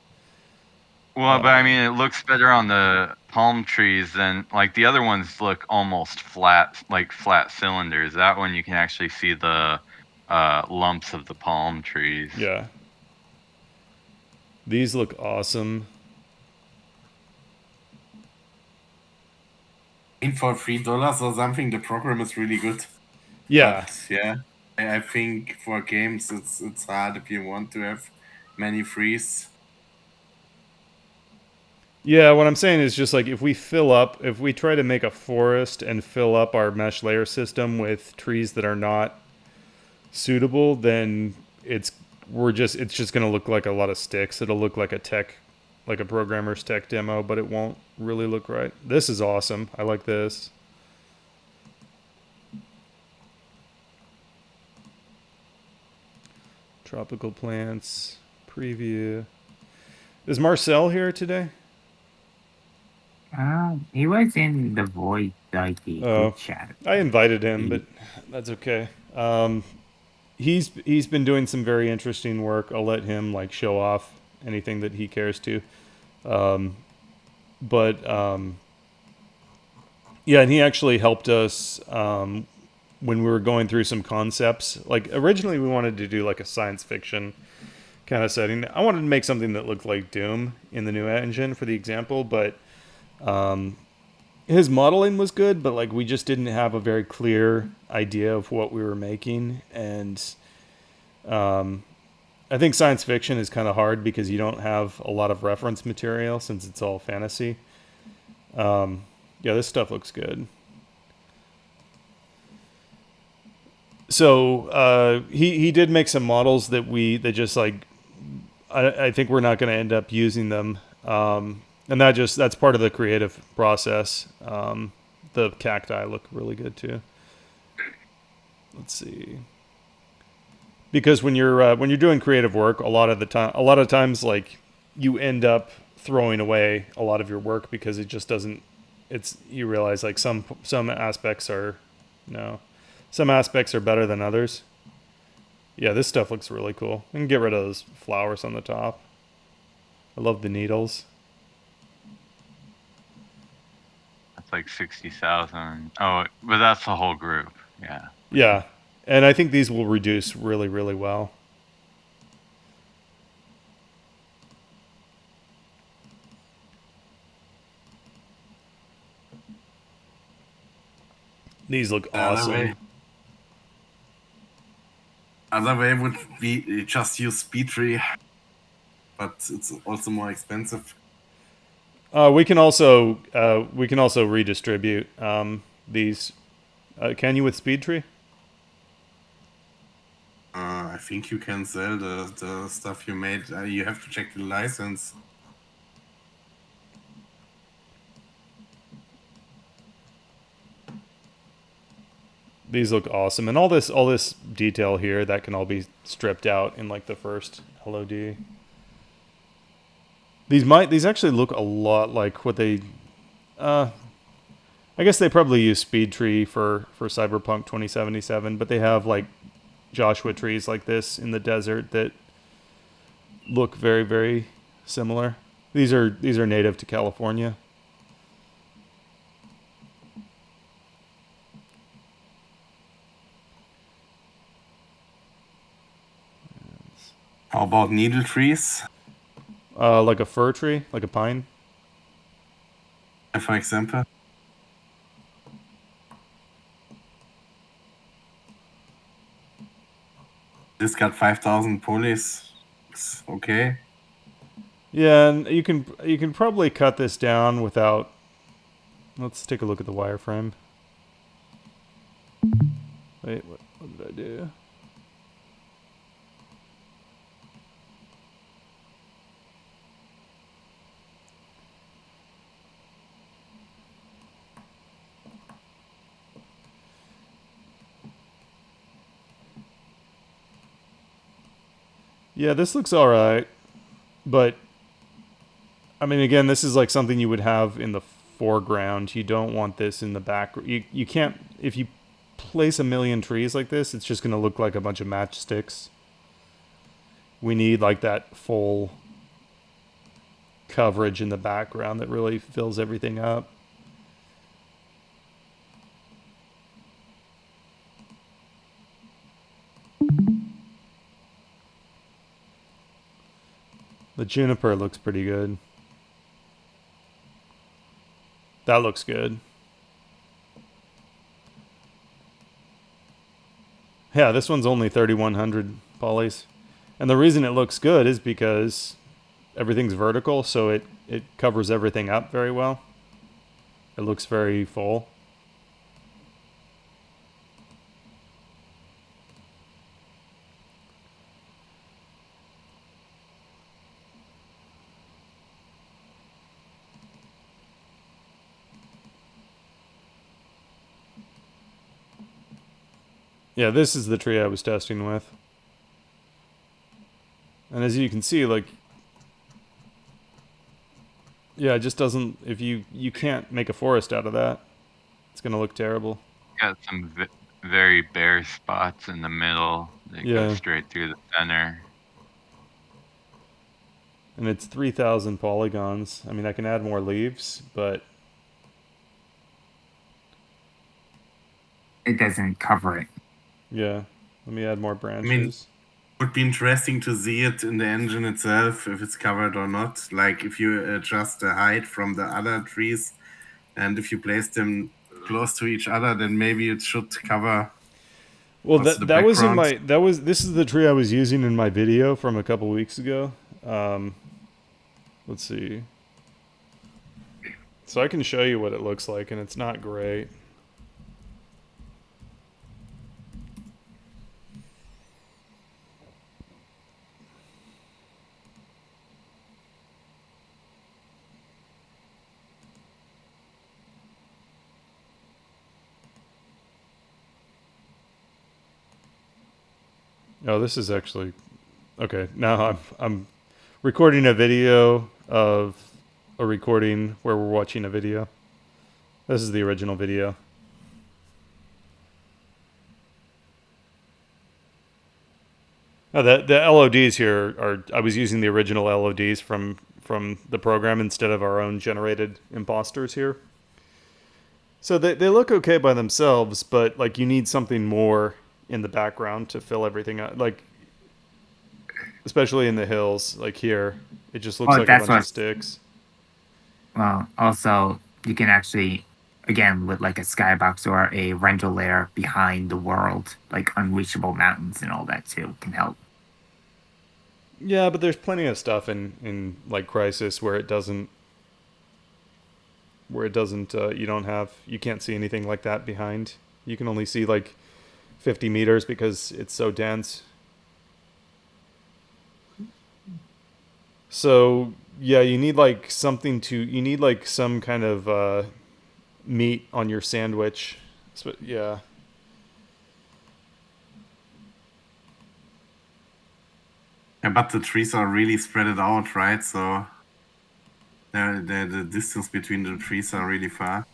Well, but I mean, it looks better on the palm trees than like the other ones look almost flat, like flat cylinders. That one you can actually see the lumps of the palm trees. Yeah. These look awesome. I mean, for $3 or something, the program is really good. Yeah. But, yeah, I think for games it's hard if you want to have many frees. Yeah, what I'm saying is just like if we try to make a forest and fill up our mesh layer system with trees that are not suitable, then it's just going to look like a lot of sticks. It'll look like a tech like a programmer's tech demo, but it won't really look right. This is awesome. I like this. Tropical plants, preview. Is Marcel here today? He was in the void, like the group chat. I invited him, but that's okay. He's been doing some very interesting work. I'll let him like show off anything that he cares to. Yeah, and he actually helped us when we were going through some concepts. Like originally we wanted to do like a science fiction kind of setting. I wanted to make something that looked like Doom in the new engine for the example, but his modeling was good, but like we just didn't have a very clear idea of what we were making. And I think science fiction is kind of hard because you don't have a lot of reference material since it's all fantasy. Yeah, this stuff looks good. So he did make some models that just like I think we're not going to end up using them, and that's part of the creative process. The cacti look really good too. Let's see, because when you're doing creative work, a lot of times like you end up throwing away a lot of your work because it just doesn't. You realize like some aspects are some aspects are better than others. Yeah, this stuff looks really cool. I can get rid of those flowers on the top. I love the needles. That's like 60,000. Oh, but that's the whole group. Yeah. Yeah, and I think these will reduce really, really well. These look awesome. Other way would be just use SpeedTree, but it's also more expensive. We can also redistribute these. Can you with SpeedTree? I think you can sell the stuff you made. You have to check the license. These look awesome, and all this detail here that can all be stripped out in like the first LOD. These actually look a lot like what they. I guess they probably use SpeedTree for Cyberpunk 2077, but they have like Joshua trees like this in the desert that look very, very similar. These are native to California. How about needle trees? Like a fir tree, like a pine. For example. This got 5,000 pulleys. It's okay. Yeah, and you can probably cut this down without. Let's take a look at the wireframe. Wait, what did I do? Yeah, this looks alright, but I mean, again, this is like something you would have in the foreground. You don't want this in the back. You can't, if you place a million trees like this, it's just going to look like a bunch of matchsticks. We need like that full coverage in the background that really fills everything up. The juniper looks pretty good. That looks good. Yeah, this one's only 3,100 polys. And the reason it looks good is because everything's vertical, so it covers everything up very well. It looks very full. Yeah, this is the tree I was testing with. And as you can see, like, yeah, it just doesn't, if you can't make a forest out of that. It's going to look terrible. Got some very bare spots in the middle that go Yeah. straight through the center. And it's 3,000 polygons. I mean, I can add more leaves, but It doesn't cover it. yeah. Let me add more mean, branches. Would be interesting to see it in the engine itself, if it's covered or not. Like if you adjust the height from the other trees, and if you place them close to each other, then maybe it should cover. Well, also the that was in backgrounds. this is the tree I was using in my video from a couple weeks ago. Let's see. So I can show you what it looks like, and it's not great. Oh, this is actually okay. Now I'm recording a video of a recording where we're watching a video. This is the original video. Oh, the LODs here are, I was using the original LODs from the program instead of our own generated imposters here. So they look okay by themselves, but like you need something more in the background to fill everything out. Like especially in the hills, like here, it just looks Oh, like a that's bunch of what. sticks. Well, also you can actually, again, with like a skybox or a render layer behind the world, like unreachable mountains and all that too, can help. Yeah, but there's plenty of stuff in like Crisis where it doesn't you can't see anything like that behind. You can only see like 50 meters because it's so dense. So yeah, you need like you need like some kind of meat on your sandwich. So, yeah. Yeah, but the trees are really spread it out, right? So the distance between the trees are really far.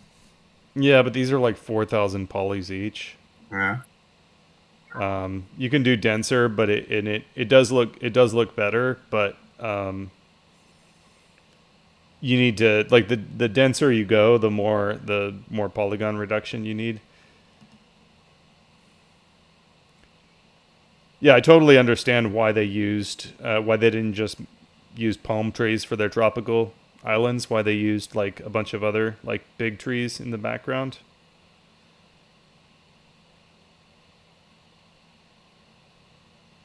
Yeah, but these are like 4,000 polys each. Yeah. You can do denser, but it does look better, but you need to like the denser you go, the more polygon reduction you need. Yeah, I totally understand why they didn't just use palm trees for their tropical islands, why they used like a bunch of other like big trees in the background.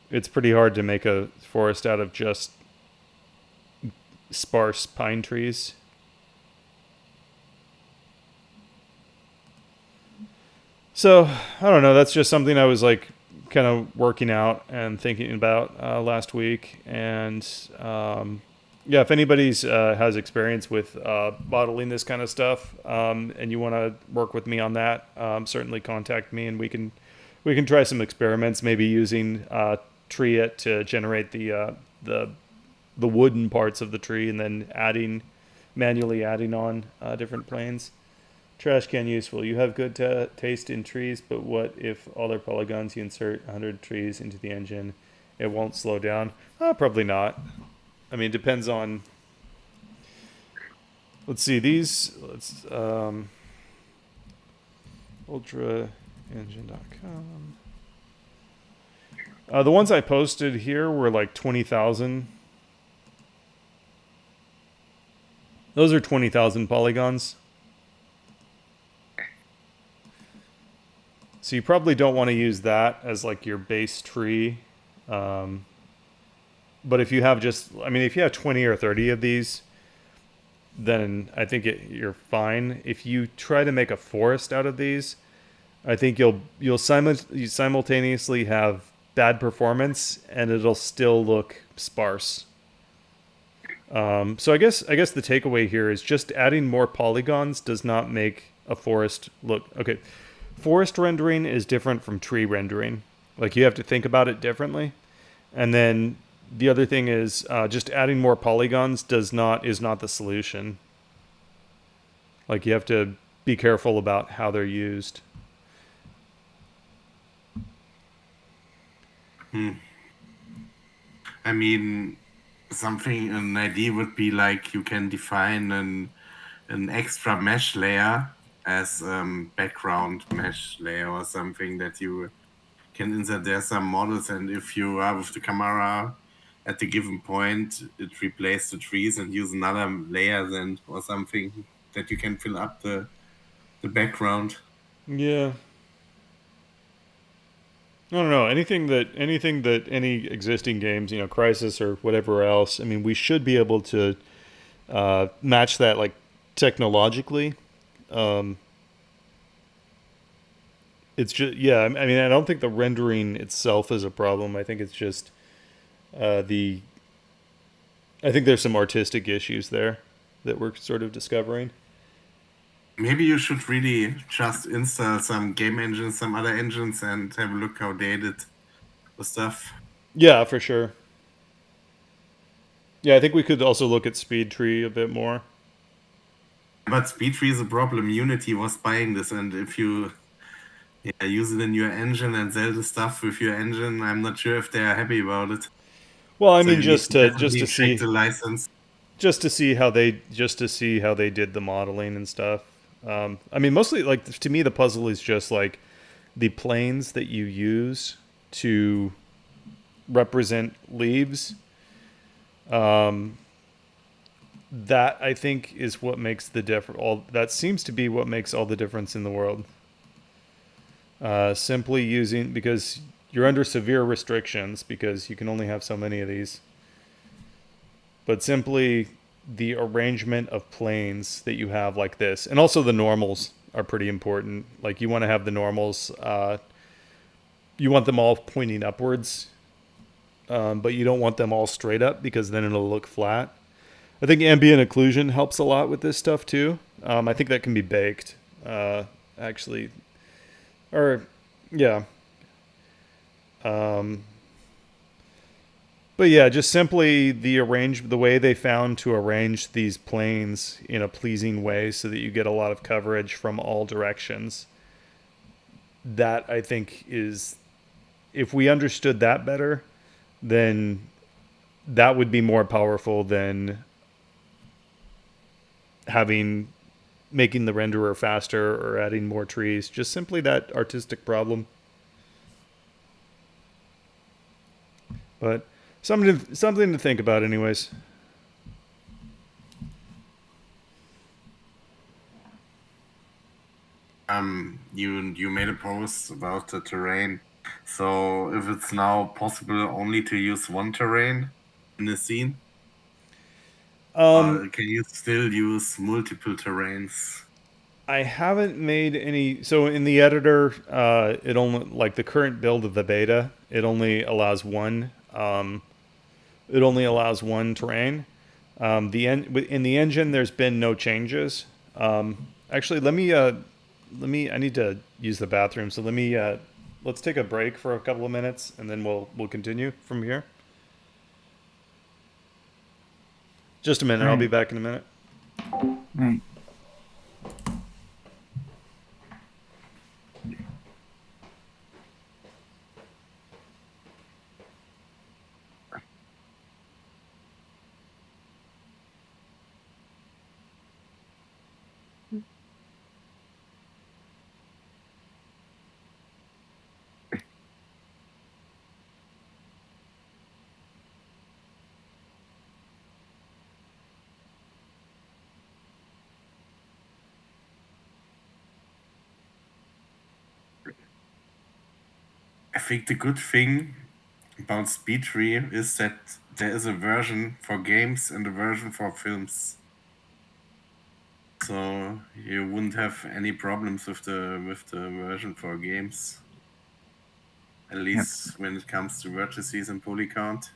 It's pretty hard to make a forest out of just sparse pine trees. So, I don't know, that's just something I was like kind of working out and thinking about last week. And yeah, if anybody's has experience with modeling this kind of stuff and you want to work with me on that, certainly contact me and we can try some experiments, maybe using Treeit to generate the wooden parts of the tree and then manually adding on different planes. Trash can useful. You have good taste in trees, but what if all their polygons you insert 100 trees into the engine? It won't slow down? Probably not. I mean, it depends on. Let's see these. ultraengine.com. The ones I posted here were like 20,000. Those are 20,000 polygons. So you probably don't want to use that as like your base tree. But if you have if you have 20 or 30 of these, then I think you're fine. If you try to make a forest out of these, I think you'll simultaneously have bad performance and it'll still look sparse. So I guess the takeaway here is just adding more polygons does not make a forest look okay. forest rendering is different from tree rendering. Like, you have to think about it differently. And then the other thing is just adding more polygons is not the solution. Like, you have to be careful about how they're used. I mean, an idea would be like you can define an extra mesh layer as background mesh layer or something that you can insert there some models, and if you are with the camera at the given point, it replaces the trees and use another layer then or something that you can fill up the background. Yeah. I don't know. Anything that any existing games, Crisis or whatever else. I mean, we should be able to match that, like, technologically. Um, it's just, yeah. I mean, I don't think the rendering itself is a problem. I think it's just the. I think there's some artistic issues there that we're sort of discovering. Maybe you should really just install some game engines, some other engines, and have a look how they did the stuff. Yeah, for sure. Yeah, I think we could also look at SpeedTree a bit more. But SpeedTree is a problem. Unity was buying this, and if you use it in your engine and sell the stuff with your engine, I'm not sure if they are happy about it. Well, I So mean, you need just to definitely see check the license. just to see how they did the modeling and stuff. I mean, mostly, like, to me, the puzzle is just like the planes that you use to represent leaves. That, I think, is what makes the difference. That seems to be what makes all the difference in the world. Simply using, because you're under severe restrictions because you can only have so many of these. But simply the arrangement of planes that you have like this, and also the normals are pretty important. Like, you want to have the normals, you want them all pointing upwards, but you don't want them all straight up because then it'll look flat. I think ambient occlusion helps a lot with this stuff too. I think that can be baked, actually, or yeah. But yeah, just simply the way they found to arrange these planes in a pleasing way so that you get a lot of coverage from all directions. That, I think, is, if we understood that better, then that would be more powerful than making the renderer faster or adding more trees. Just simply that artistic problem. But something to think about, anyways. You made a post about the terrain. So if it's now possible only to use one terrain in a scene, or can you still use multiple terrains? I haven't made any. So in the editor, it only, like, the current build of the beta, it only allows one. It only allows one terrain. In the engine, there's been no changes. Actually, let me. I need to use the bathroom, so let's take a break for a couple of minutes, and then we'll continue from here. Just a minute. I'll be back in a minute. Right. I think the good thing about SpeedTree is that there is a version for games and a version for films. So you wouldn't have any problems with the version for games. At least when it comes to vertices and poly count.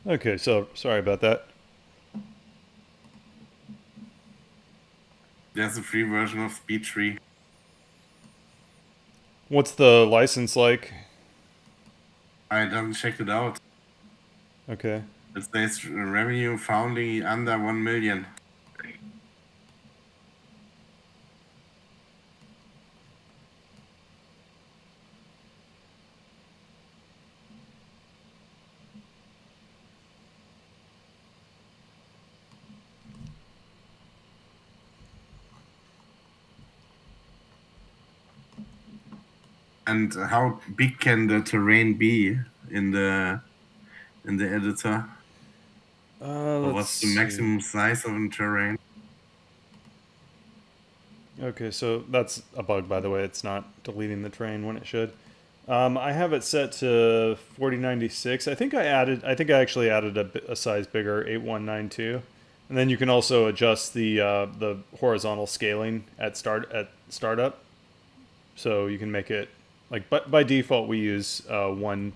Okay, so sorry about that. There's a free version of SpeedTree. What's the license like? I didn't check it out. Okay. It says revenue founding under 1 million. And how big can the terrain be in the editor? Or Let's what's the see. maximum size of a terrain? Okay, so that's a bug, by the way. It's not deleting the train when it should. I have it set to 4096. I think I actually added a size bigger, 8192, and then you can also adjust the horizontal scaling at startup. So you can make it like, but by default we use 1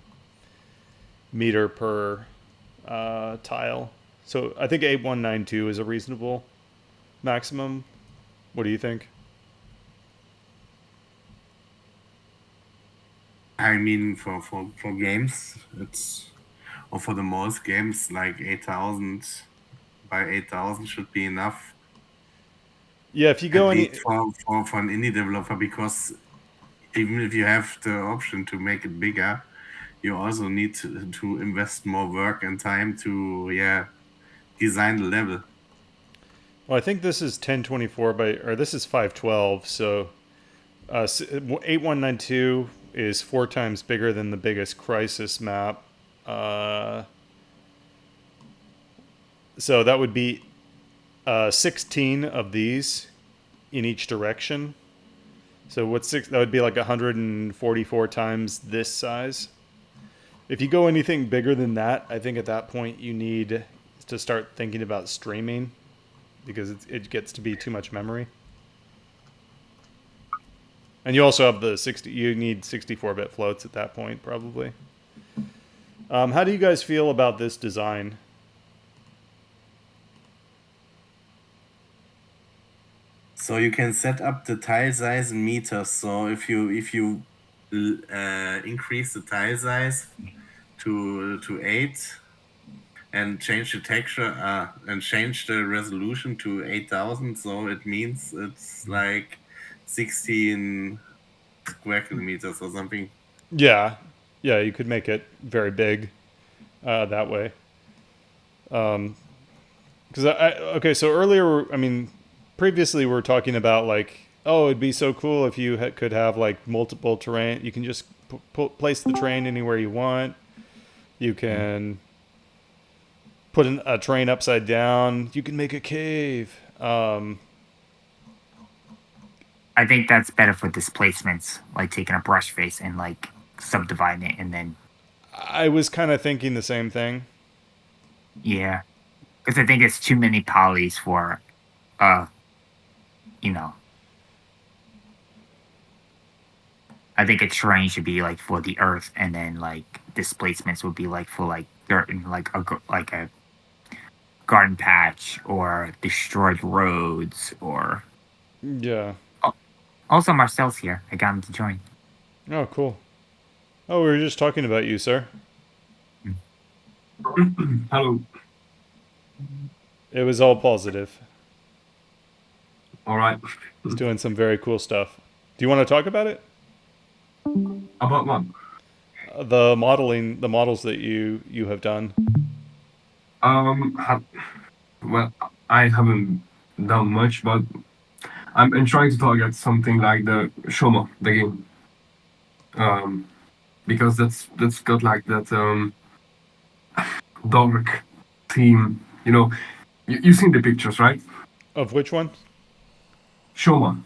meter per tile. So I think 8192 is a reasonable maximum. What do you think? I mean, for games, it's, or for the most games, like 8,000 by 8,000 should be enough. Yeah, if you At go least for an indie developer, because even if you have the option to make it bigger, you also need to invest more work and time to design the level. well, I think this is 1024 or this is 512. So 8192 is 4 times bigger than the biggest Crisis map. So that would be 16 of these in each direction. So that would be like 144 times this size. If you go anything bigger than that, I think at that point you need to start thinking about streaming because it gets to be too much memory. And you also have the 60. You need 64-bit floats at that point, probably. How do you guys feel about this design? So you can set up the tile size in meters. So if you increase the tile size to 8 and change the texture and change the resolution to 8,000, so it means it's like 16 square kilometers or something. Yeah, you could make it very big that way. Because okay, so earlier, I mean, previously we were talking about like, oh, it'd be so cool if you could have like multiple terrain. You can just place the train anywhere you want. You can put a train upside down. You can make a cave. I think that's better for displacements, like taking a brush face and like subdividing it, and then I was kind of thinking the same thing. yeah, because I think it's too many polys for, you know. I think a terrain should be like for the earth, and then like displacements would be like for like dirt and like a garden patch or destroyed roads or. Yeah. Also, Marcel's here. I got him to join. Oh, cool. Oh, we were just talking about you, sir. Hello. It was all positive. All right. He's doing some very cool stuff. Do you want to talk about it? About what? The models that you have done. Well, I haven't done much, but I'm trying to target something like the Shoma, the game. Because that's got like that dark theme. You know, you've seen the pictures, right? Of which one? Shoma.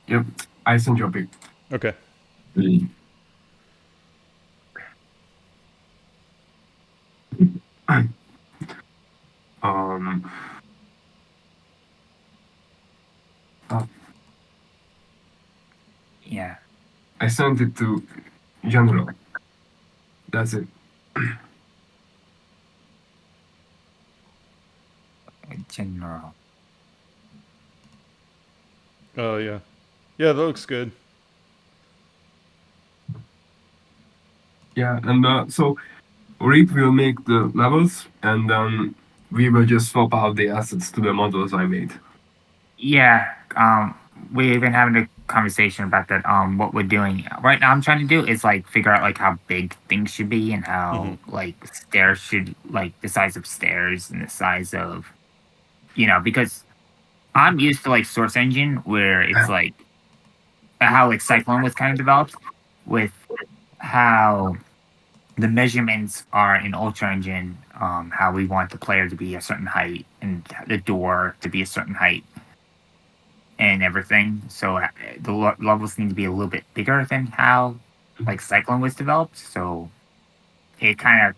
Yep, I sent you a pic. Okay. Um. Yeah. I sent it to General. That's it. general. Oh yeah, yeah, that looks good. Yeah, and so Reap will make the levels, and then we will just swap out the assets to the models I made. Yeah, we've been having a conversation about that. What we're doing right now, I'm trying to do is like figure out like how big things should be and how like stairs should like the size of stairs and the size of because I'm used to like Source Engine where it's like how like Cyclone was kind of developed with how the measurements are in Ultra Engine, how we want the player to be a certain height and the door to be a certain height and everything. So the levels need to be a little bit bigger than how like Cyclone was developed. So it's kind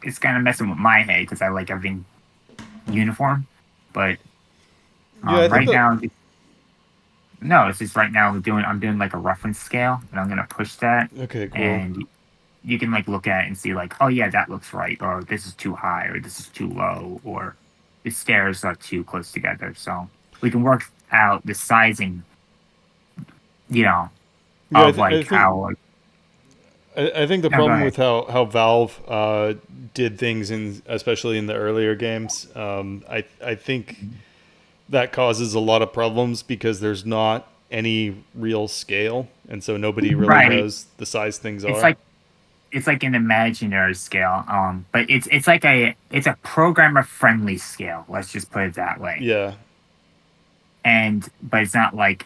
of messing with my head because I like everything uniform. But Yeah, I think right that, now, no, it's just right now I'm doing like a reference scale, and I'm gonna push that, okay, cool. and you can like look at it and see like, oh yeah, that looks right, or this is too high, or this is too low, or the stairs are too close together. So we can work out the sizing, Yeah, of like how. Like, I think the no, go problem ahead. with how Valve did things in especially in the earlier games, I think that causes a lot of problems because there's not any real scale, and so nobody really Right. knows the size things It's are. like it's like an imaginary scale, but it's like it's a programmer friendly scale. Let's just put it that way. Yeah, But it's not like,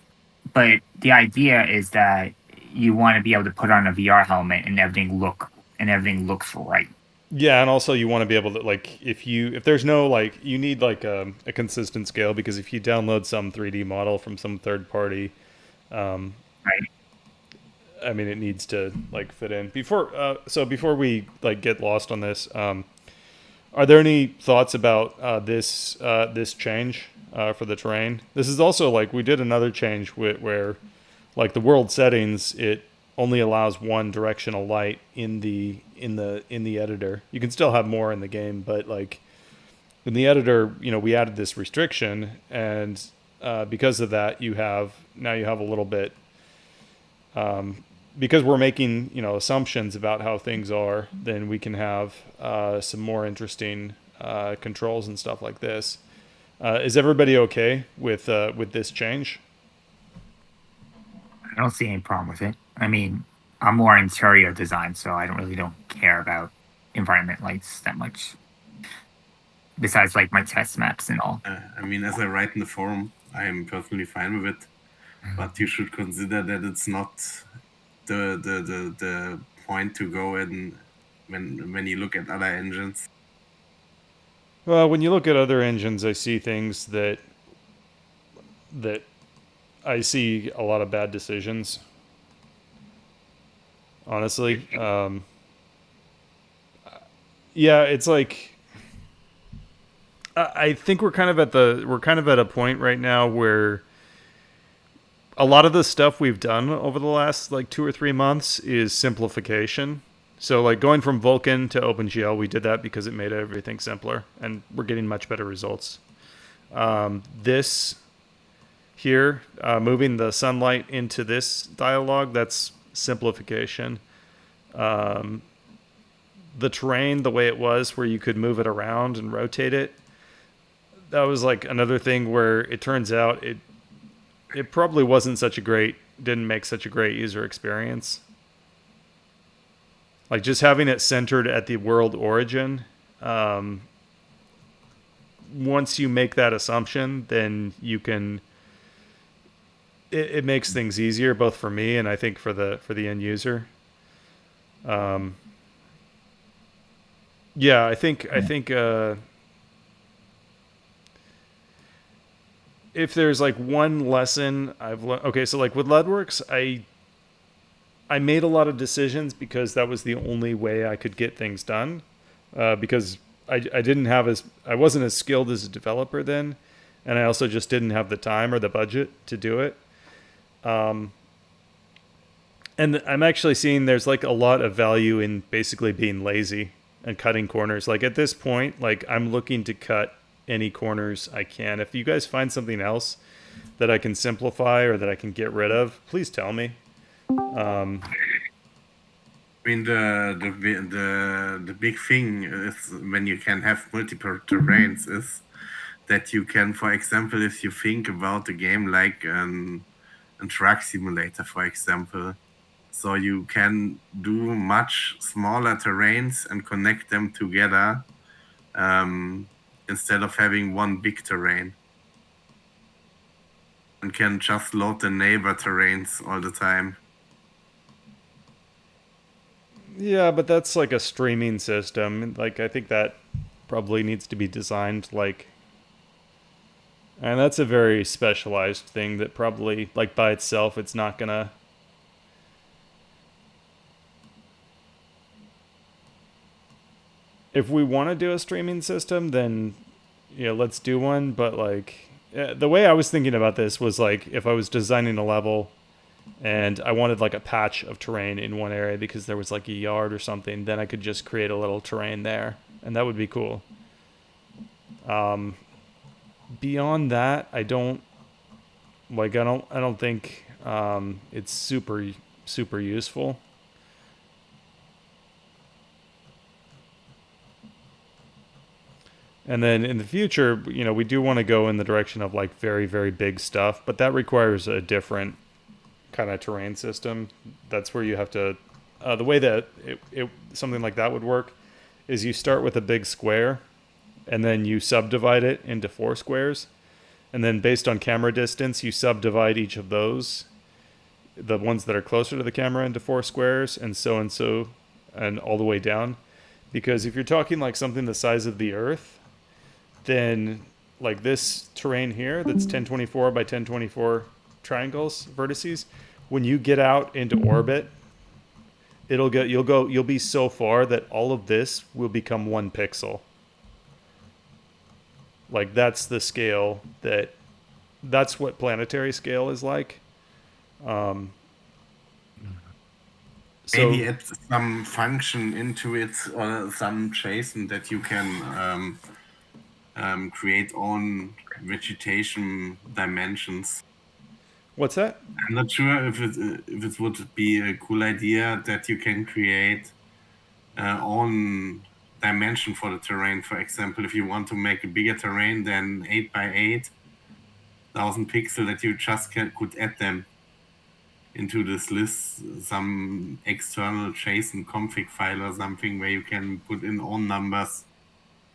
but the idea is that you want to be able to put on a VR helmet and everything looks right. yeah, and also you want to be able to like if there's no like you need like a consistent scale because if you download some 3D model from some third party, Right. I mean it needs to like fit in. Before we like get lost on this, are there any thoughts about this change for the terrain? This is also like we did another change where like the world settings it only allows one directional light in the editor. You can still have more in the game, but like in the editor, we added this restriction, and because of that, you have a little bit. Because we're making assumptions about how things are, then we can have some more interesting controls and stuff like this. Is everybody okay with this change? I don't see any problem with it. I mean, I'm more interior design, so I don't care about environment lights that much. Besides, like my test maps and all. I mean, as I write in the forum, I am personally fine with it, but you should consider that it's not the point to go in when you look at other engines. Well, when you look at other engines, I see things that I see a lot of bad decisions. Honestly, yeah, it's like I think we're kind of at a point right now where a lot of the stuff we've done over the last like 2 or 3 months is simplification. So like going from Vulkan to OpenGL, we did that because it made everything simpler, and we're getting much better results. This here, moving the sunlight into this dialogue, that's simplification. The terrain, the way it was, where you could move it around and rotate it, that was like another thing where it turns out it probably didn't make such a great user experience. Like just having it centered at the world origin, once you make that assumption, then you can. It makes things easier both for me and I think for the end user. Yeah, I think if there's like one lesson I've learned, okay, so like with Leadworks, I made a lot of decisions because that was the only way I could get things done, because I wasn't as skilled as a developer then, and I also just didn't have the time or the budget to do it. And I'm actually seeing there's like a lot of value in basically being lazy and cutting corners. Like at this point, like I'm looking to cut any corners I can. If you guys find something else that I can simplify or that I can get rid of, please tell me. I mean, the big thing is when you can have multiple terrains is that you can, for example, if you think about a game like a truck simulator, for example, so you can do much smaller terrains and connect them together instead of having one big terrain, and can just load the neighbor terrains all the time. Yeah, but that's like a streaming system. Like, I think that probably needs to be designed like, and that's a very specialized thing that probably, like, by itself, it's not gonna. If we want to do a streaming system, then let's do one. But like, the way I was thinking about this was like, if I was designing a level and I wanted like a patch of terrain in one area because there was like a yard or something, then I could just create a little terrain there, and that would be cool. Beyond that, I don't think it's super useful. And then in the future, we do want to go in the direction of like very, very big stuff, but that requires a different kind of terrain system. That's where you have to, the way that something like that would work is you start with a big square and then you subdivide it into 4 squares. And then based on camera distance, you subdivide each of those, the ones that are closer to the camera, into 4 squares, and so, and all the way down. Because if you're talking like something the size of the Earth, then like this terrain here that's 1024 by 1024 triangles, vertices, when you get out into orbit, you'll be so far that all of this will become 1 pixel. Like, that's the scale that's what planetary scale is like. Maybe add some function into it or some JSON that you can create own vegetation dimensions. What's that? I'm not sure if it would be a cool idea that you can create own dimension for the terrain. For example, if you want to make a bigger terrain than 8 by 8, 1000 pixel, that you just could add them into this list, some external JSON config file or something where you can put in own numbers.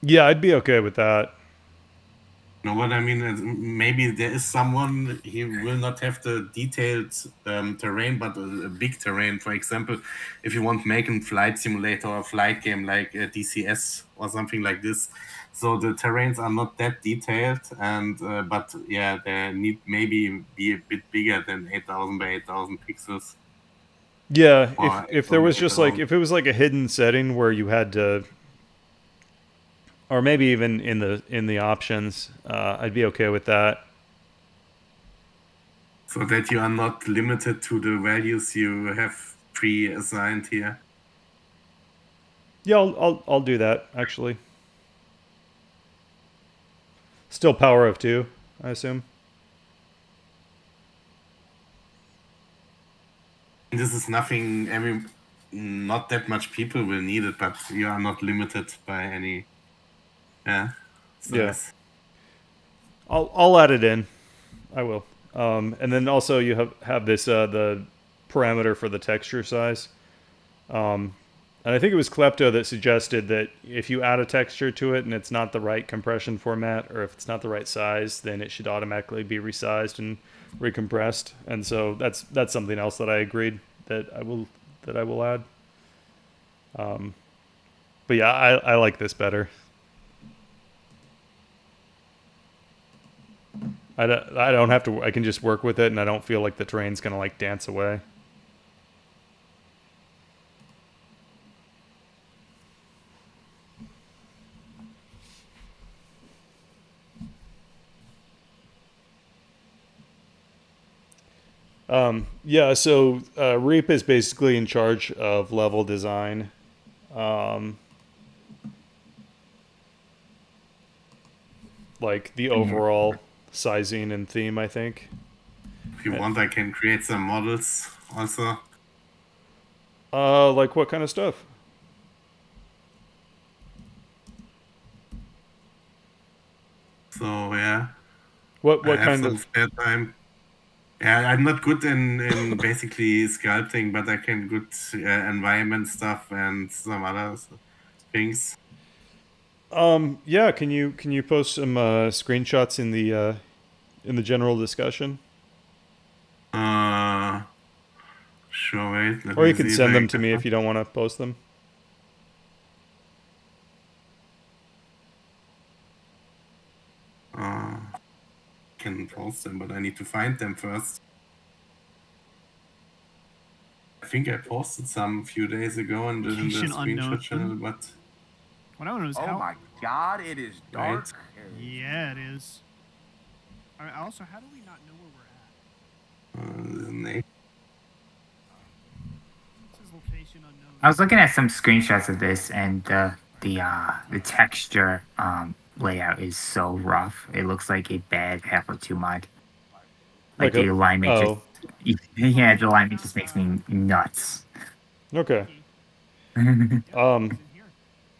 Yeah, I'd be okay with that. You know what I mean? Maybe there is someone, he will not have the detailed terrain, but a big terrain. For example, if you want to make a flight simulator or a flight game like DCS or something like this, so the terrains are not that detailed, and but yeah, they need maybe be a bit bigger than 8000 by 8000 pixels. Yeah, if there was just like, if it was like a hidden setting where you had to, or maybe even in the options, I'd be okay with that. So that you are not limited to the values you have pre-assigned here. Yeah, I'll do that actually. Still power of 2, I assume. This is nothing. Not that much people will need it, but you are not limited by any. Yeah. So yeah. I'll add it in. I will. And then also you have this the parameter for the texture size. And I think it was Klepto that suggested that if you add a texture to it and it's not the right compression format, or if it's not the right size, then it should automatically be resized and recompressed. And so that's something else that I agreed that I will add. But yeah, I like this better. I don't have to. I can just work with it, and I don't feel like the terrain's gonna like dance away. Yeah, so Reap is basically in charge of level design. like the overall sizing and theme, I think. If you want, I can create some models also. Like what kind of stuff? So yeah, What I have kind some of? spare time. Yeah, I'm not good in basically sculpting, but I can good environment stuff and some other things. Yeah. Can you post some screenshots in the general discussion, Uh, sure. Wait, let or me you can see if send I them to me if you don't want to post them. can post them, but I need to find them first. I think I posted some a few days ago in the Location screenshot unknown. channel, but What I want to know is Oh how. my God! It is dark. Yeah, it is. Also, how do we not know where we're at? the name. It says location unknown. I was looking at some screenshots of this, and the texture layout is so rough. It looks like a bad Half-Life 2 mod. Like the alignment oh, just yeah, the alignment just makes me nuts. okay. In here.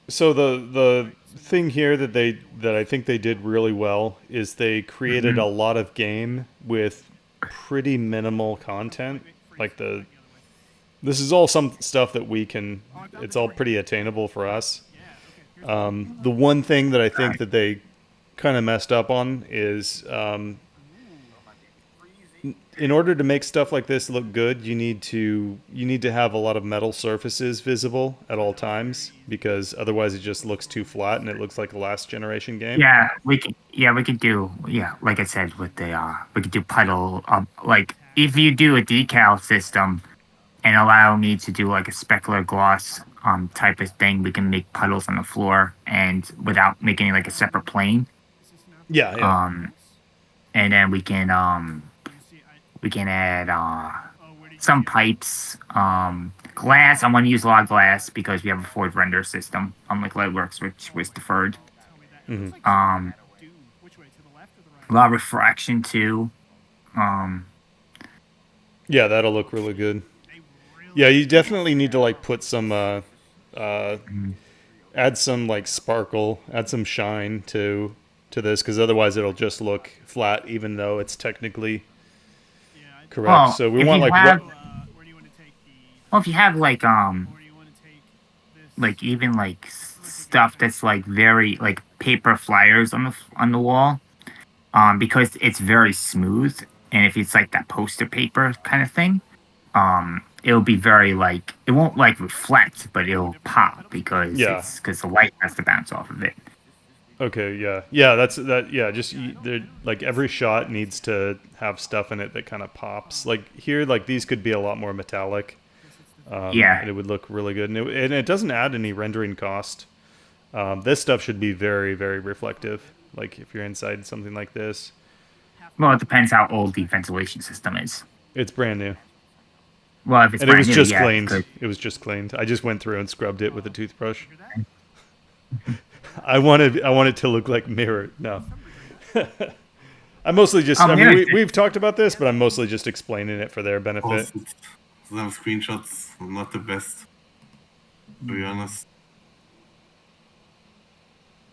So the thing here that I think they did really well is they created a lot of game with pretty minimal content. Like this is all some stuff that we can. It's all pretty attainable for us. The one thing that I think that they kind of messed up on is in order to make stuff like this look good, you need to have a lot of metal surfaces visible at all times, because otherwise it just looks too flat and it looks like a last generation game. Yeah, we could do like I said with the we could do puddle like if you do a decal system and allow me to do like a specular gloss type of thing, we can make puddles on the floor and without making like a separate plane. Yeah, yeah. And then we can add some pipes, glass. I want to use a lot of glass because we have a forward render system, unlike Lightworks, which was deferred. Which way, to the left or the right? A lot of refraction too. Yeah, that'll look really good. Yeah, you definitely need to like put some add some like sparkle, add some shine to this, because otherwise it'll just look flat, even though it's technically correct. Well, So we if want you like have- Where do you want to take the? Well, if you have like Where do you want to take this? like even like stuff that's like very like paper flyers on the wall, because it's very smooth, and if it's like that poster paper kind of thing, it'll be very like it won't like reflect, but it'll pop because the light has to bounce off of it. Okay, yeah, that's that. Yeah, just like every shot needs to have stuff in it that kind of pops. Like here, like these could be a lot more metallic. And it would look really good, and it doesn't add any rendering cost. This stuff should be very, very reflective. Like if you're inside something like this, Well, it depends how old the ventilation system is. it's brand new, Well, if it's and it was brand new, just yeah, cleaned. good. It was just cleaned. I just went through and scrubbed it with a toothbrush. I wanted it to look like mirror. No. I'm mostly just. I mean, we've talked about this, but I'm mostly just explaining it for their benefit. Posted some screenshots, not the best, to be honest.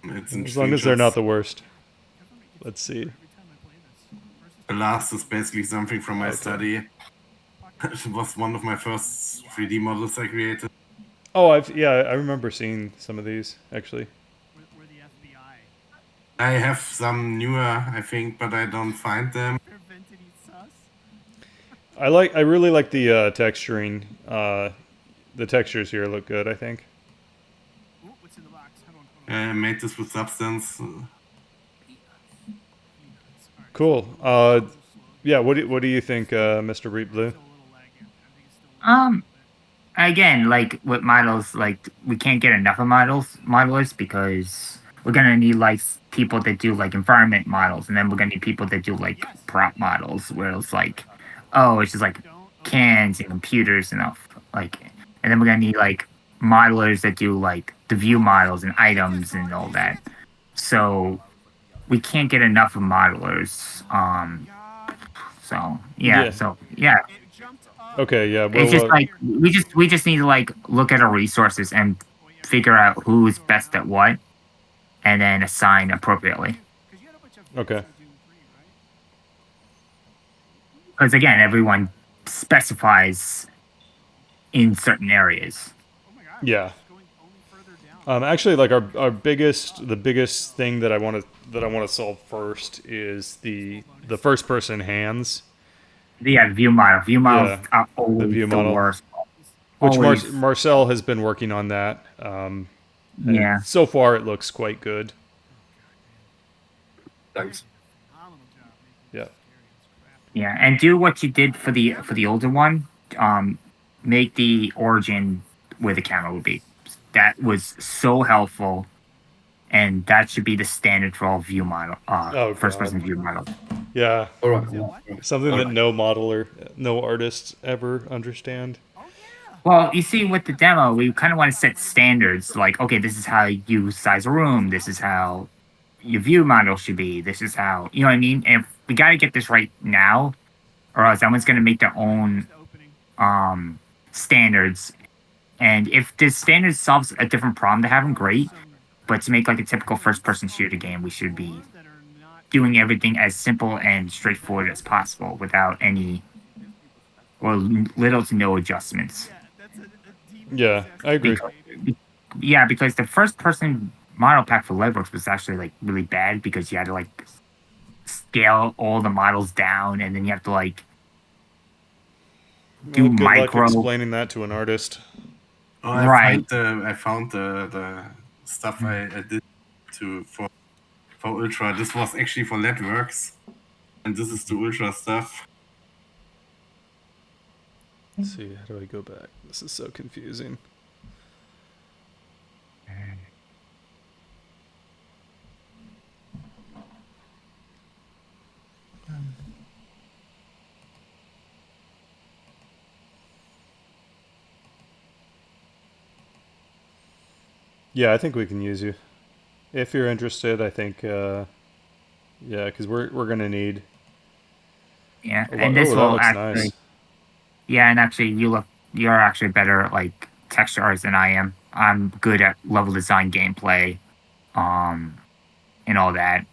It's in As long as they're not screenshots. the worst. Let's see. The last is basically something from my Okay. study. It was one of my first 3D models I created. Oh, I remember seeing some of these actually. We're the FBI. I have some newer, I think, but I don't find them. Prevented sus. I really like the texturing. The textures here look good, I think. Ooh, what's in the box? Hold on. I made this with Substance. Cool. Yeah. What do you think, Mr. Reap Blue? Again, like with models, like we can't get enough of modelers because we're gonna need like people that do like environment models, and then we're gonna need people that do like prop models, where it's like, oh, it's just like cans and computers and stuff, like, and then we're gonna need like modelers that do like the view models and items and all that. So we can't get enough of modelers. God, So yeah, Yeah. so yeah, it jumped up. Okay, yeah. it's just Well, like we just need to like look at our resources and figure out who's best at what, and then assign appropriately. 'Cause you had a bunch of Okay. votes for Doom 3, right? Because again, everyone specifies in certain areas. Oh my god. Yeah. It's going only further down. Actually, like the biggest thing that I want to solve first is the first person hands, Yeah, view model. View models Yeah, are always view the model. worst. which Always. Marcel has been working on that. And Yeah. So far, it looks quite good. Thanks. Phenomenal job making Yeah. this scary as crap. Yeah, and do what you did for the older one. Make the origin where the camera would be. That was so helpful, and that should be the standard for all view model, Oh, first God. person view model. Yeah, All right. something that Alright. no modeler, no artists ever understand. Oh yeah. Well, you see, with the demo, we kind of want to set standards. Like, okay, this is how you size a room. This is how your view model should be. This is how, you know what I mean? And we got to get this right now, or else everyone's going to make their own The opening. standards. And if this standard solves a different problem to have them, great. Some But to make like a typical first-person shooter game, we should be that are not doing everything as simple and straightforward as possible without any or little to no adjustments. yeah, that's a deep Yeah, I agree. Yeah, because the first-person model pack for Legworks was actually like really bad because you had to like scale all the models down, and then you have to like do Well, good micro. luck explaining that to an artist. Oh, Right. I found the stuff I did for Ultra. This was actually for Networks, and this is the Ultra stuff. Let's see, how do I go back? This is so confusing. Yeah, I think we can use you. If you're interested, I think, yeah, because we're gonna need. Yeah, Oh, and this that will looks actually. nice. Yeah, and actually, you're actually better at like texture arts than I am. I'm good at level design, gameplay, and all that.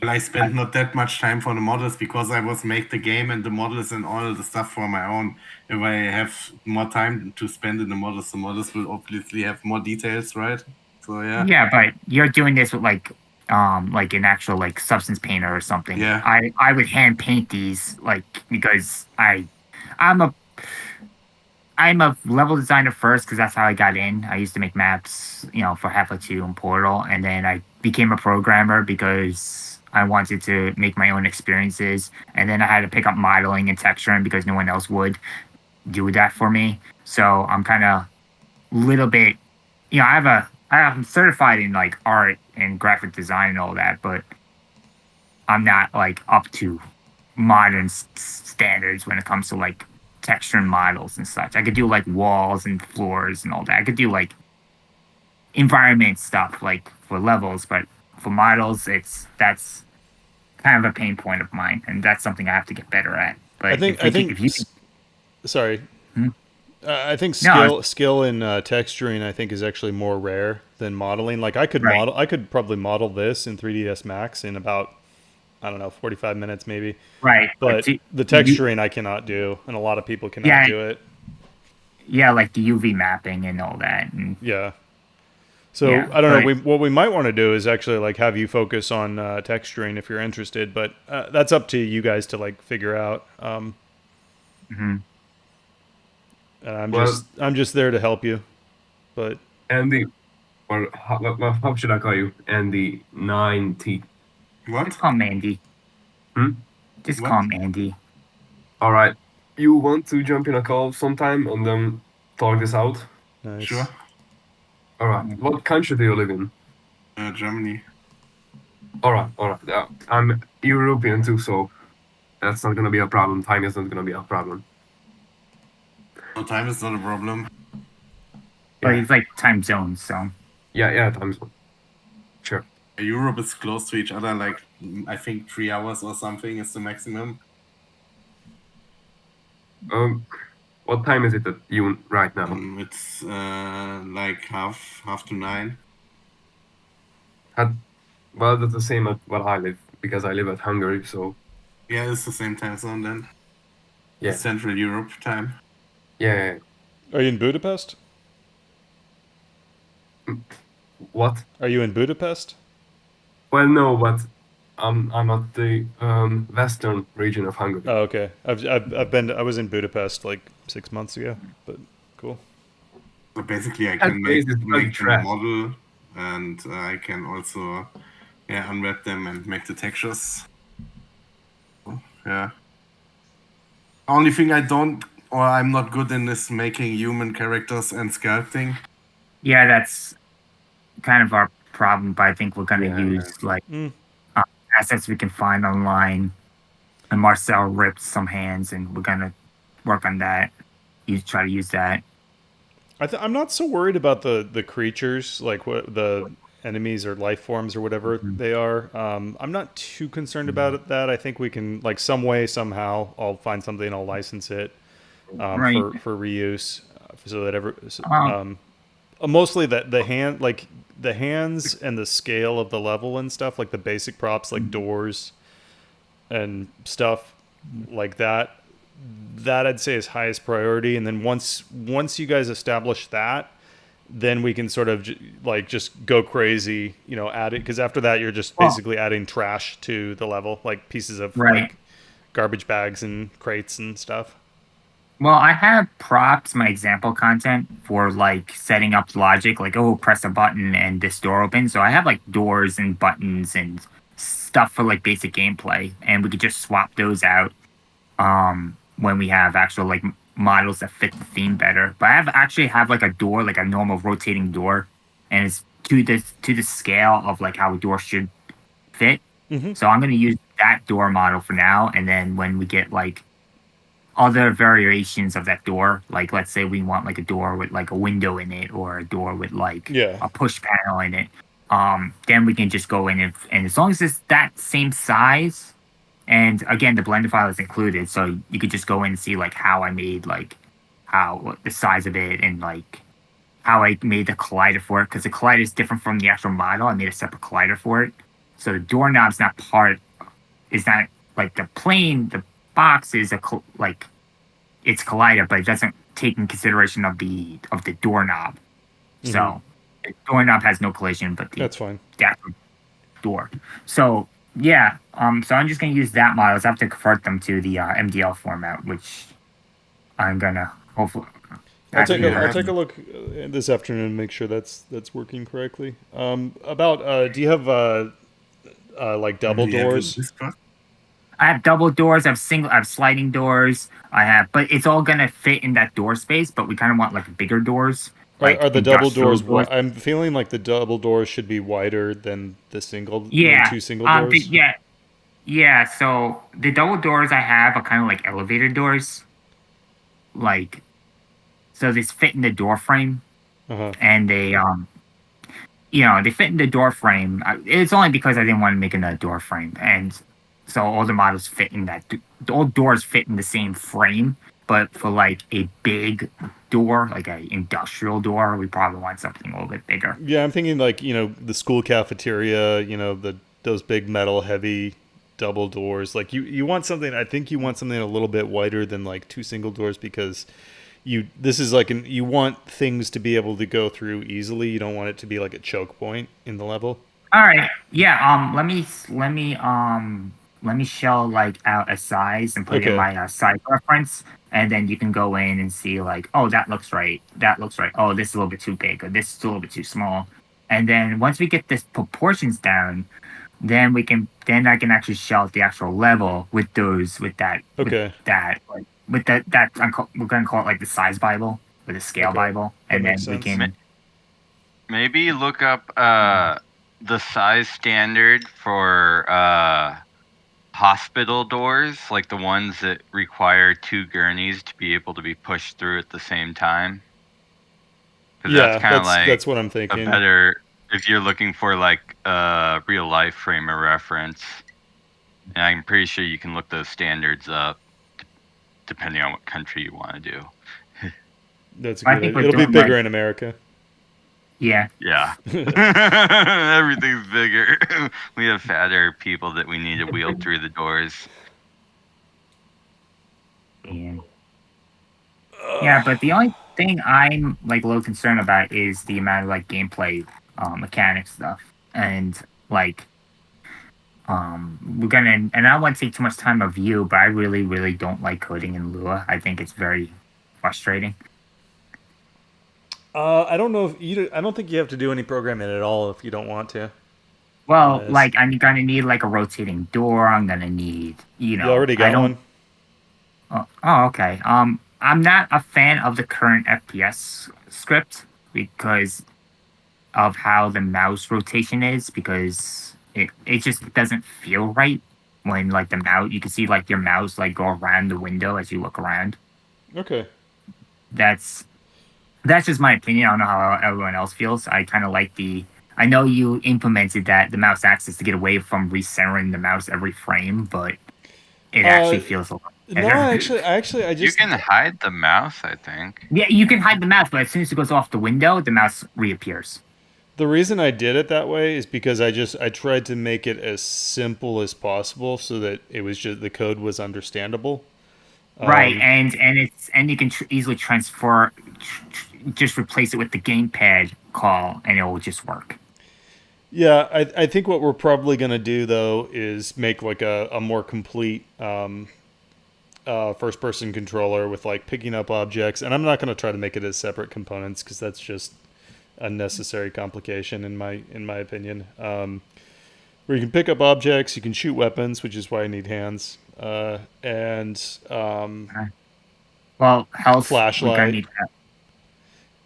Well, I spent not that much time for the models because I was make the game and the models and all the stuff for my own. If I have more time to spend in the models will obviously have more details, right? So yeah. Yeah, but you're doing this with like an actual like substance painter or something. Yeah. I would hand paint these like because I'm a level designer first because that's how I got in. I used to make maps, for Half-Life 2 and Portal, and then I became a programmer because I wanted to make my own experiences, and then I had to pick up modeling and texturing because no one else would do that for me. So I'm kind of little bit, I'm certified in like art and graphic design and all that, but I'm not like up to modern standards when it comes to like texture and models and such. I could do like walls and floors and all that. I could do like environment stuff like for levels, but for models, that's kind of a pain point of mine, and that's something I have to get better at. But I think. if you Sorry. Hmm? I think No, skill in texturing I think is actually more rare than modeling. Like I could Right. I could probably model this in 3ds Max in about, I don't know, 45 minutes maybe. right, But see, the texturing I cannot do, and a lot of people cannot Yeah. do it. yeah, like the UV mapping and all that, and Yeah. So Yeah, I don't know. but- What we might want to do is actually like have you focus on texturing if you're interested, but that's up to you guys to like figure out. mhm. And Well- I'm just there to help you. But Andy, or how should I call you? Andy 9T. What? Just call him Andy. Hmm? Just What? call him Andy. All right. You want to jump in a call sometime and then talk this out? nice. Sure. All right. What country do you live in? Germany. All right. I'm European too, so that's not gonna be a problem. Time is not gonna be a problem. No, time is not a problem. But Yeah. he's like time zones, so Yeah, time zone. Sure. Europe is close to each other, like I think 3 hours or something is the maximum. What time is it at you right now? It's like half to 9. Well, that's the same at where I live because I live at Hungary. So Yeah, it's the same time zone then. yeah, Central Europe time. yeah. Are you in Budapest? What? Are you in Budapest? Well, no, but I'm at the western region of Hungary. Oh, okay. I was in Budapest like 6 months ago, but cool. So basically, I That can place is very make the trash. model, and I can also unwrap them and make the textures. Yeah. Only thing I'm not good in is making human characters and sculpting. Yeah, that's kind of our problem, but I think we're gonna Yeah, use like Mm. assets we can find online. And Marcel ripped some hands, and we're gonna work on that. Try to use that. I'm not so worried about the creatures, like what the enemies or life forms or whatever they are. I'm not too concerned about that. I think we can, like, some way, somehow, I'll find something, I'll license it Right. for reuse, so that Uh, mostly that the hands and the scale of the level and stuff, like the basic props, like doors and stuff like that. That I'd say is highest priority, and then once you guys establish that, then we can sort of just go crazy, add it, because after that you're just basically adding trash to the level, like pieces of Right. like garbage bags and crates and stuff. Well, I have props, my example content for like setting up logic, like, oh, press a button and this door opens. So I have like doors and buttons and stuff for like basic gameplay, and we could just swap those out when we have actual like models that fit the theme better. But I actually have like a door, like a normal rotating door, and it's to the scale of like how a door should fit. Mhm. So I'm gonna use that door model for now, and then when we get like other variations of that door, like let's say we want like a door with like a window in it, or a door with like Yeah. a push panel in it, then we can just go in and as long as it's that same size, and again the blender file is included, so you could just go in and see like how I made like the size of it, and like how I made the collider for it, because the collider is different from the actual model. I made a separate collider for it, so the doorknob's not like the plane. The box is like it's collider, but it doesn't take in consideration of the doorknob. So the doorknob has no collision, but the That's fine. actual door. So yeah, so I'm just gonna use that models. I have to convert them to the MDL format, which I'm gonna hopefully. I'll take Yeah. a look this afternoon and make sure that's working correctly. About do you have like double Do you have doors? this part? I have double doors. I have sliding doors. But it's all gonna fit in that door space. But we kind of want like bigger doors. Like Are the double industrial doors? I'm feeling like the double doors should be wider than the Yeah. than two single doors. Yeah. So the double doors I have are kind of like elevator doors. Like, so they fit in the door frame, Uh-huh. and they they fit in the door frame. It's only because I didn't want to make another door frame, and so all the models fit in that. All doors fit in the same frame, but for like a big door, like a industrial door, we probably want something a little bit bigger. Yeah, I'm thinking like, the school cafeteria, those big metal heavy double doors. Like you want something, I think you want something a little bit wider than like two single doors, because this is like you want things to be able to go through easily. You don't want it to be like a choke point in the level. All right, yeah. Let me shell like out a size and put it in Okay. my size reference, and then you can go in and see like, oh, that looks right. That looks right. Oh, this is a little bit too big, or this is a little bit too small. And then once we get this proportions down, then I can actually shell out the actual level with that. Okay. We're gonna call it like the size Bible, or the scale Okay. Bible, and That then makes we sense. can. Maybe look up the size standard for hospital doors, like the ones that require two gurneys to be able to be pushed through at the same time. 'Cause Yeah, that's kind of like that's what I'm a thinking. better if you're looking for like a real life frame of reference, and I'm pretty sure you can look those standards up depending on what country you want to do. That's a I good think idea. we're It'll be doing, bigger like- in America. Yeah. Yeah. Everything's bigger. We have fatter people that we need to wheel through the doors. Yeah. Yeah, but the only thing I'm like a little concerned about is the amount of like gameplay mechanic stuff. And like we're gonna and I don't want to take too much time of you, but I really, really don't like coding in Lua. I think it's very frustrating. I don't know if you. I don't think you have to do any programming at all if you don't want to. Well, Yes. like I'm gonna need like a rotating door. I'm gonna need, You already I got don't. one. Oh, okay. I'm not a fan of the current FPS script because of how the mouse rotation is, because it just doesn't feel right when like the mouse, you can see like your mouse like go around the window as you look around. Okay. That's just my opinion. I don't know how everyone else feels. I kind of like I know you implemented that the mouse axis to get away from recentering the mouse every frame, but it actually feels a lot No, better. I You just. can hide the mouse, I think. Yeah, you can hide the mouse, but as soon as it goes off the window, the mouse reappears. The reason I did it that way is because I tried to make it as simple as possible so that it was just the code was understandable. Right, and you can easily transfer, just replace it with the gamepad call, and it will just work. Yeah, I think what we're probably going to do though is make like a more complete first person controller with like picking up objects, and I'm not going to try to make it as separate components because that's just unnecessary complication in my opinion. Where you can pick up objects, you can shoot weapons, which is why I need hands, and Well, health, Flashlight. we're gonna need that.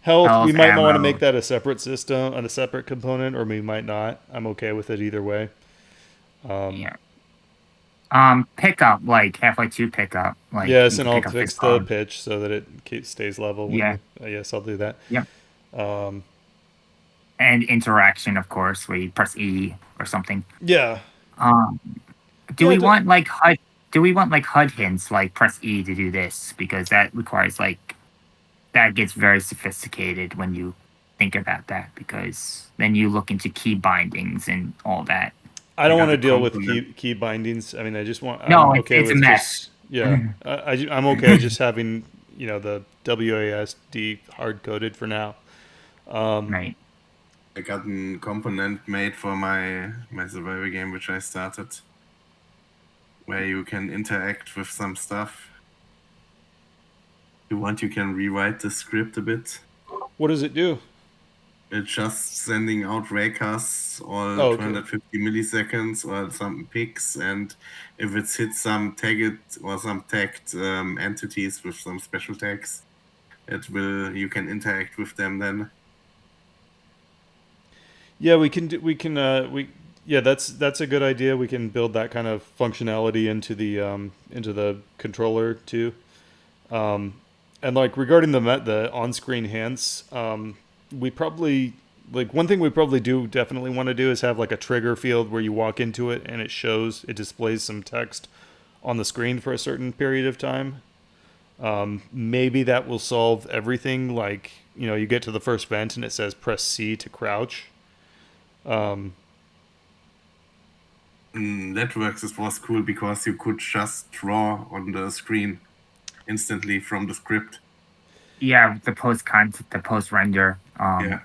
health. We Health, might want to ammo. make that a separate system, on a separate component, or we might not. I'm okay with it either way. Yeah. Pickup, like Half-Life 2 pickup. Like Yes, you and can I'll pick up fix his the phone. pitch so that it stays level. Yeah. Yes, I'll do that. Yep. Um, And interaction, of course, where you press E or something. yeah. Do Yeah, we the- want like HUD? Do we want like HUD hints, like press E to do this? Because that requires like that gets very sophisticated when you think about that. Because then you look into key bindings and all that. I don't got want to the deal with component. key bindings. I mean, I just want. No, I'm it's- okay it's a with mess. just. Yeah, I'm okay just having the WASD hard coded for now. Right. I got a component made for my survival game, which I started, where you can interact with some stuff. If you want, you can rewrite the script a bit. What does it do? It's just sending out raycasts all Oh, okay. 250 milliseconds or some picks, and if it hits some tagged or some tagged entities with some special tags, you can interact with them then. Yeah, yeah, that's a good idea. We can build that kind of functionality into the controller too. And like regarding the on-screen hints, we probably like one thing we probably do definitely want to do is have like a trigger field where you walk into it and it displays some text on the screen for a certain period of time. Maybe that will solve everything. Like, you get to the first vent and it says press C to crouch. Networks was cool because you could just draw on the screen instantly from the script. Yeah, the post render. Yeah.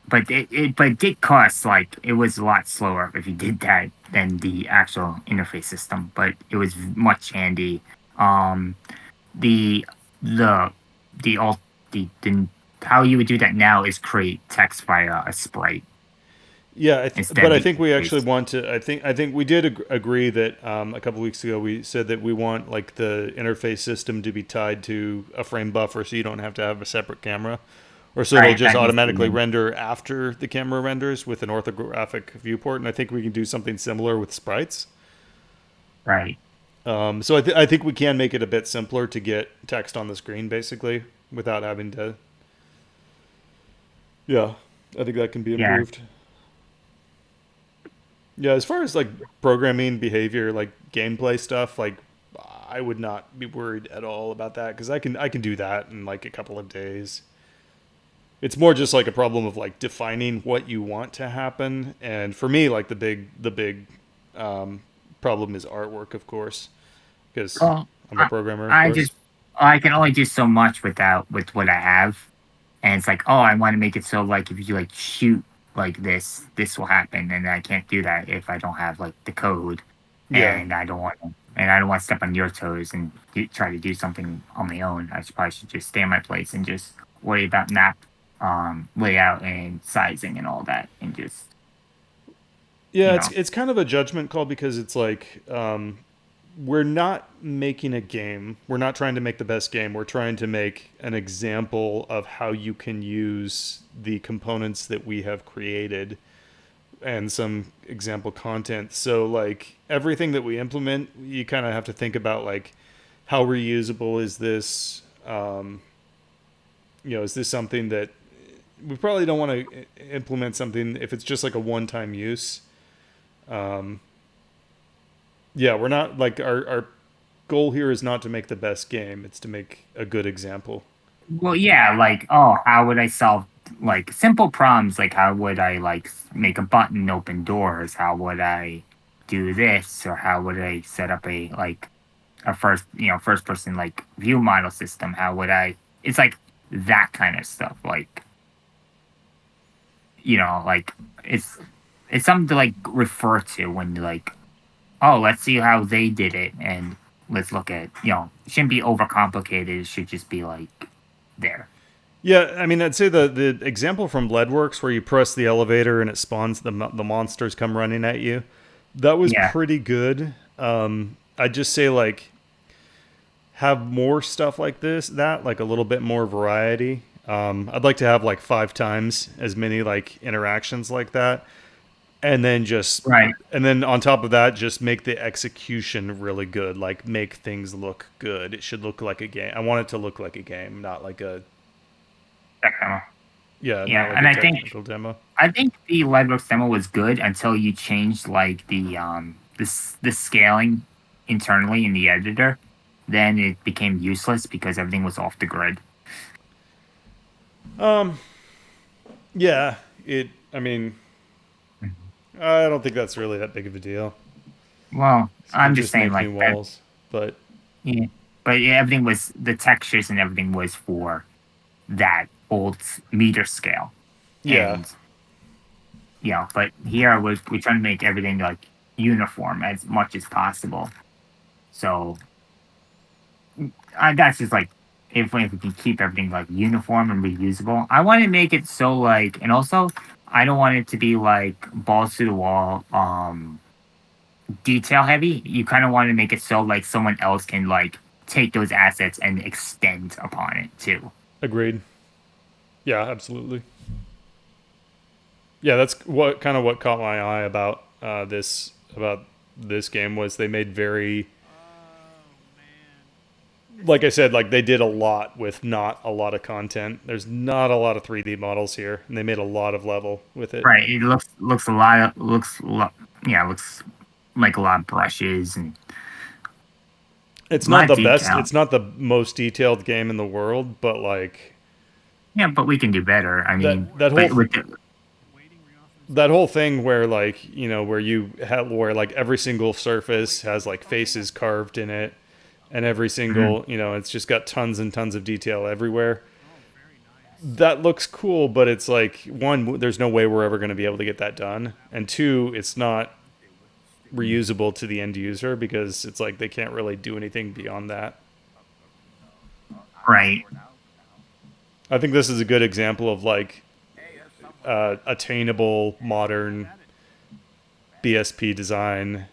But it did cost, like, it was a lot slower if you did that than the actual interface system, but it was much handy. The how you would do that now is create text via a sprite. Yeah, Instead but I of think we actually interface. want to. I think we did agree that a couple weeks ago we said that we want like the interface system to be tied to a frame buffer, so you don't have to have a separate camera, or so Right, it'll just that needs to automatically be- render after the camera renders with an orthographic viewport. And I think we can do something similar with sprites. Right. So I think we can make it a bit simpler to get text on the screen, basically, without having to. Yeah, I think that can be Yeah. improved. Yeah, as far as like programming behavior, like gameplay stuff, like I would not be worried at all about that because I can do that in like a couple of days. It's more just like a problem of like defining what you want to happen, and for me, like the big um, problem is artwork, of course, because Well, I'm a programmer, of I course. just I can only do so much with what I have, and it's like, oh, I want to make it so like if you like shoot like this will happen, and I can't do that if I don't have like the code, Yeah, and I don't want to step on your toes and try to do something on my own. Probably should just stay in my place and just worry about map layout and sizing and all that, and just yeah, you it's know. it's kind of a judgment call because it's like we're not making a game. We're not trying to make the best game. We're trying to make an example of how you can use the components that we have created and some example content. So like everything that we implement, you kind of have to think about like how reusable is this? Is this something that we probably don't want to implement something if it's just like a one-time use. Um, yeah, we're not like our goal here is not to make the best game. It's to make a good example. Well, yeah, like, oh, how would I solve like simple problems? Like, how would I like make a button open doors? How would I do this? Or how would I set up a first person like view model system? How would I? It's like that kind of stuff. Like, like it's it's something to like refer to when like, oh, let's see how they did it, and let's look at it shouldn't be overcomplicated. It should just be like there. Yeah, I mean, I'd say the example from Leadworks where you press the elevator and it spawns the monsters come running at you. That was Yeah. pretty good. I'd just say like have more stuff like that like a little bit more variety. I'd like to have like 5 times as many like interactions like that, and then just Right. and then on top of that, just make the execution really good. Like make things look good. It should look like a game. I want it to look like a game, not like a not Yeah, like and a I think technical demo. the Leadworks demo was good until you changed like the scaling internally in the editor. Then it became useless because everything was off the grid. Yeah, it. I mean, I don't think that's really that big of a deal. Well, You I'm just saying make like new that. walls, but Yeah, but yeah, everything was the textures and everything was for that old meter scale. yeah, And but here we're trying to make everything like uniform as much as possible. So that's just like if we can keep everything like uniform and reusable. I want to make it so like, and also I don't want it to be like balls to the wall, detail heavy. You kind of want to make it so like someone else can like take those assets and extend upon it too. agreed. Yeah, absolutely. Yeah, that's what caught my eye about this game was they made very, like I said, like they did a lot with not a lot of content. There's not a lot of 3D models here, and they made a lot of level with it. Right. It looks a lot looks like a lot of brushes and It's a lot not of the best. detail. It's not the most detailed game in the world, but like yeah, but we can do better. I mean, that but whole with that whole thing where like where you have where like every single surface has like faces carved in it, and every single it's just got tons and tons of detail everywhere. That looks cool, but it's like one, there's no way we're ever going to be able to get that done, and two, it's not reusable to the end user because it's like they can't really do anything beyond that. right. I think this is a good example of like attainable modern BSP design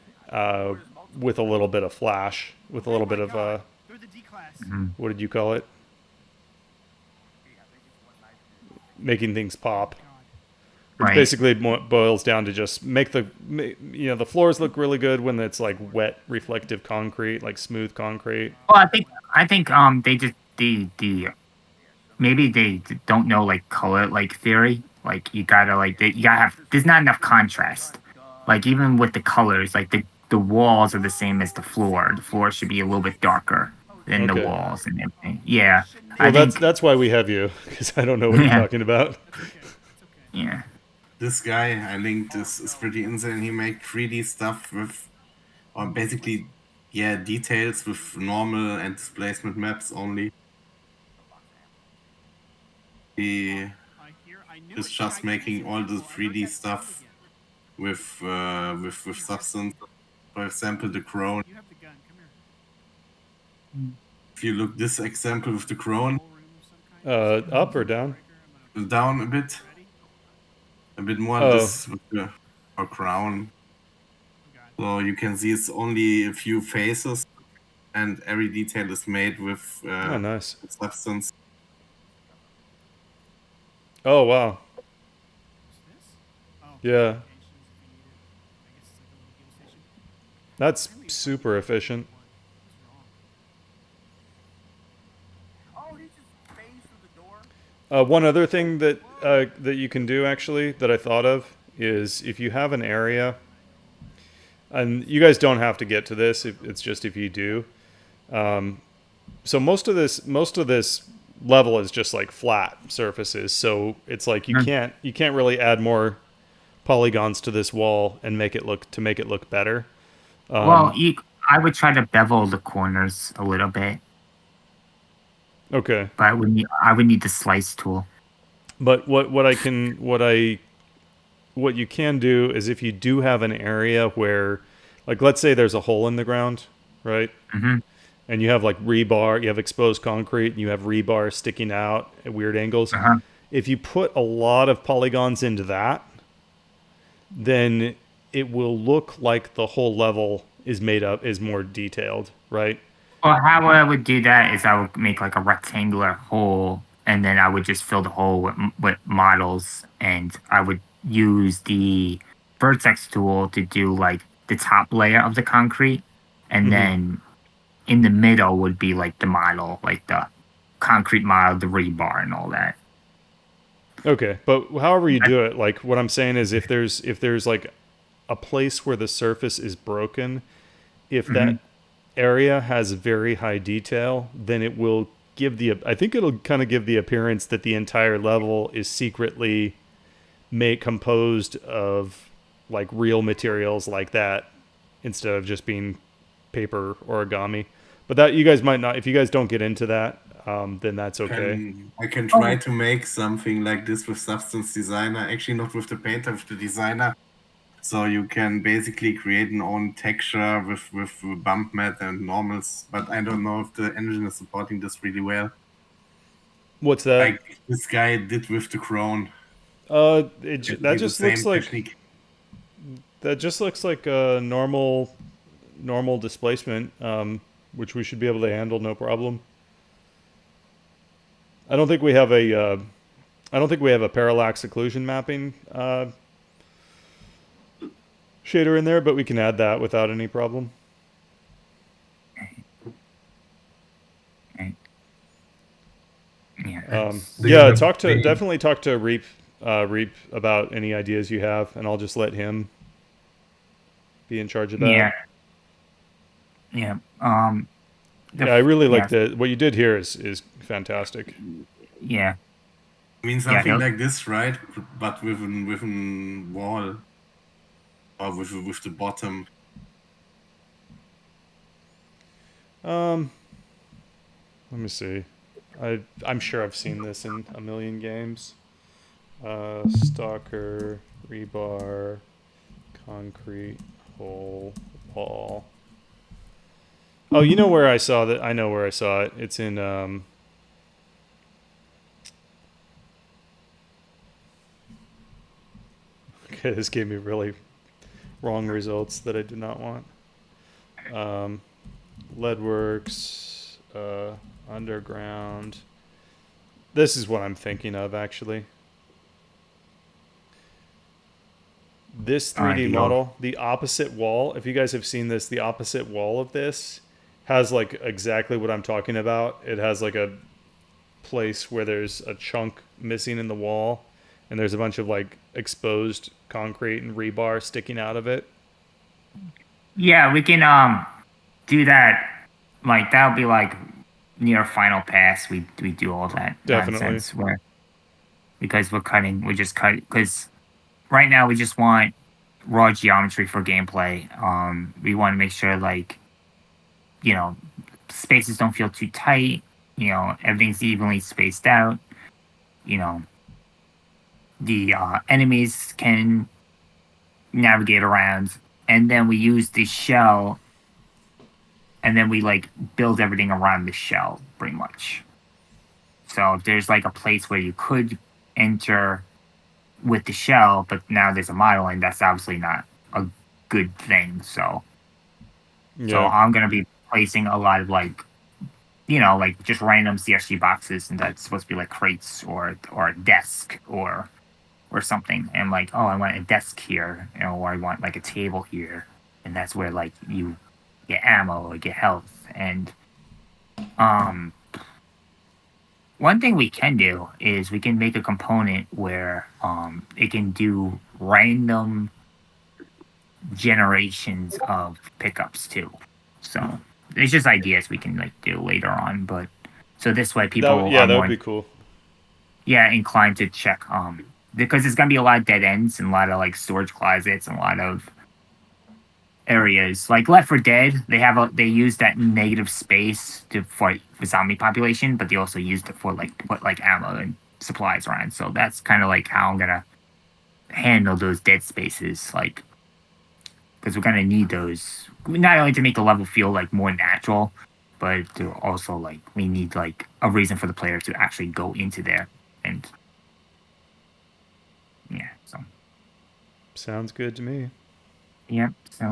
with a little bit of flash, with a little bit of They're the D class. what did you call it? Making things pop. Which Right. basically boils down to just make the floors look really good when it's like wet, reflective concrete, like smooth concrete. Well, I think they just the maybe they don't know like color like theory. Like you gotta have there's not enough contrast Like even with the colors, like the walls are the same as the floor. The floor should be a little bit darker than the Okay. walls and everything. Yeah, Well, I think. that's why we have you, because I don't know what you're Yeah, talking about. That's okay. That's okay. yeah. This guy I linked is pretty insane. He made 3D stuff with, or basically, yeah, details with normal and displacement maps only. He I knew is it. just making all the 3D stuff with substance. For example, the crown. You have the gun. Come here. If you look this example with the crown, Up or down? down a bit more. Oh. This with the crown. So you can see it's only a few faces, and every detail is made with Oh, nice. substance. Oh, wow. Oh. Yeah. That's super efficient. Oh, he just phased through the door. One other thing that that you can do actually that I thought of is if you have an area, and you guys don't have to get to this. It's just if you do. So most of this level is just like flat surfaces. So it's like you can't really add more polygons to this wall and make it look better. Well, I would try to bevel the corners a little bit, Okay. but I would need the slice tool. But what you can do is if you do have an area where, like, let's say there's a hole in the ground, right? Mm-hmm. And you have like rebar, you have exposed concrete, and you have rebar sticking out at weird angles. Uh-huh. If you put a lot of polygons into that, then it will look like the whole level is more detailed, right? Well, how I would do that is I would make like a rectangular hole, and then I would just fill the hole with models, and I would use the vertex tool to do like the top layer of the concrete, and then in the middle would be like the model, like the concrete model, the rebar, and all that. Okay, but however you do it, like what I'm saying is if there's like a place where the surface is broken, if that area has very high detail, then it will I think it'll kind of give the appearance that the entire level is secretly composed of like real materials like that instead of just being paper origami. But that you guys might not, if you guys don't get into that, then that's okay. I can try to make something like this with Substance Designer. Actually, not with the painter, with the designer. So you can basically create an own texture with bump mat and normals. But I don't know if the engine is supporting this really well. What's that? Like this guy did with the crown. That just looks like technique. that just looks like a normal displacement, which we should be able to handle no problem. I don't think we have a parallax occlusion mapping shader in there, but we can add that without any problem. Yeah. Definitely talk to Reap about any ideas you have, and I'll just let him be in charge of that. Yeah. Yeah. I really like what you did here is fantastic. Yeah. I mean something like this, right? But with a wall, or with the bottom. Let me see. I'm sure I've seen this in a million games. Stalker, rebar, concrete, hole, wall. Oh, you know where I saw that? I know where I saw it. It's in Okay, this gave me really wrong results that I did not want. Leadworks, underground. This is what I'm thinking of, actually. This 3D model, the opposite wall, if you guys have seen this, the opposite wall of this has like exactly what I'm talking about. It has like a place where there's a chunk missing in the wall, and there's a bunch of like exposed concrete and rebar sticking out of it. Yeah, we can do that. Like that'll be like near final pass. We do all that Definitely. nonsense where because we just cut because right now we just want raw geometry for gameplay. We want to make sure like spaces don't feel too tight. Everything's evenly spaced out. The enemies can navigate around, and then we use the shell, and then we like build everything around the shell, pretty much. So if there's like a place where you could enter with the shell, but now there's a model, and that's obviously not a good thing. So I'm gonna be placing a lot of like just random CSG boxes, and that's supposed to be like crates or a desk or something. And like, oh, I want a desk here, or I want like a table here, and that's where like you get ammo or get health. And one thing we can do is we can make a component where it can do random generations of pickups too. So it's just ideas we can like do later on, but so this way people that would be cool. Yeah, inclined to check because there's gonna be a lot of dead ends and a lot of like storage closets and a lot of areas like Left 4 Dead. They use that negative space to fight the zombie population, but they also used it for like put like ammo and supplies around. So that's kind of like how I'm gonna handle those dead spaces, like because we're gonna need those not only to make the level feel like more natural, but to also like we need like a reason for the player to actually go into there. And yeah, so sounds good to me. Yep. So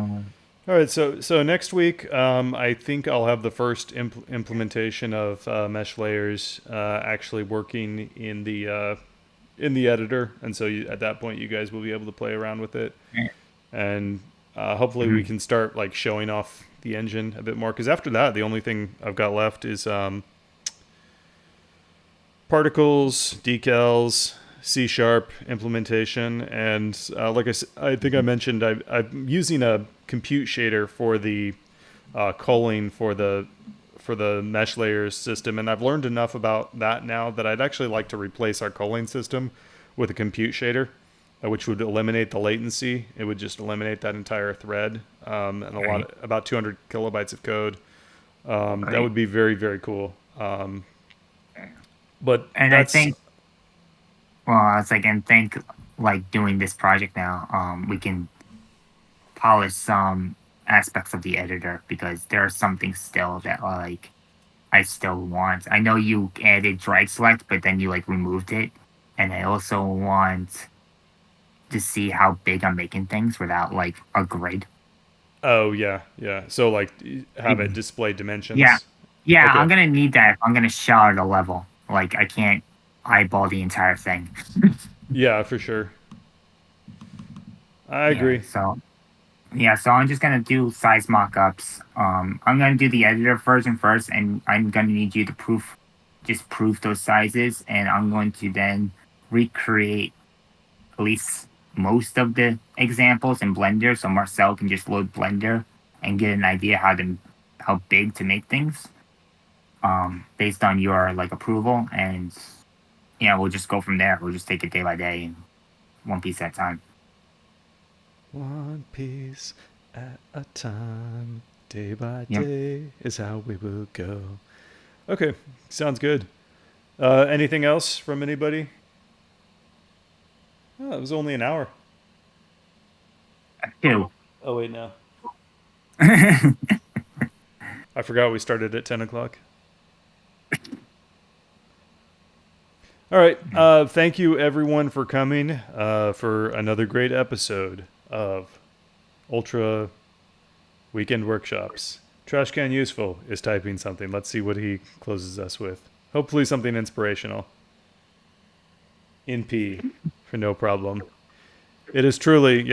all right, so next week, I think I'll have the first implementation of mesh layers actually working in the editor, and so at that point, you guys will be able to play around with it, and hopefully we can start like showing off the engine a bit more. Because after that, the only thing I've got left is particles, decals, C# implementation, and like I think I mentioned, I'm using a compute shader for the culling for the mesh layers system, and I've learned enough about that now that I'd actually like to replace our culling system with a compute shader, which would eliminate the latency. It would just eliminate that entire thread and about 200 kilobytes of code. That would be very, very cool. But I think, like doing this project now, we can polish some aspects of the editor because there are some things still that like I still want. I know you added drag select, but then you like removed it, and I also want to see how big I'm making things without like a grid. Oh yeah. So like have it display dimensions. Yeah. Okay. I'm gonna need that if I'm gonna shard a level. Like I can't eyeball the entire thing. Yeah, for sure. I agree. So I'm just gonna do size mockups. I'm gonna do the editor version first, and I'm gonna need you to proof those sizes, and I'm going to then recreate at least most of the examples in Blender, so Marcel can just load Blender and get an idea how big to make things, based on your like approval, and we'll just go from there. We'll just take it day by day, and one piece at a time. One piece at a time, day by day is how we will go. Okay, sounds good. Anything else from anybody? Oh, it was only an hour. 2. Oh, wait, no. I forgot we started at 10 o'clock. All right. Thank you, everyone, for coming for another great episode of Ultra Weekend Workshops. Trashcan Useful is typing something. Let's see what he closes us with. Hopefully something inspirational. In P for no problem. It is truly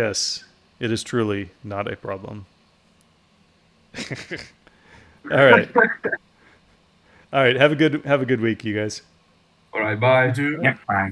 not a problem. All right. All right. Have a good week, you guys. All right. Bye. Yep. Bye.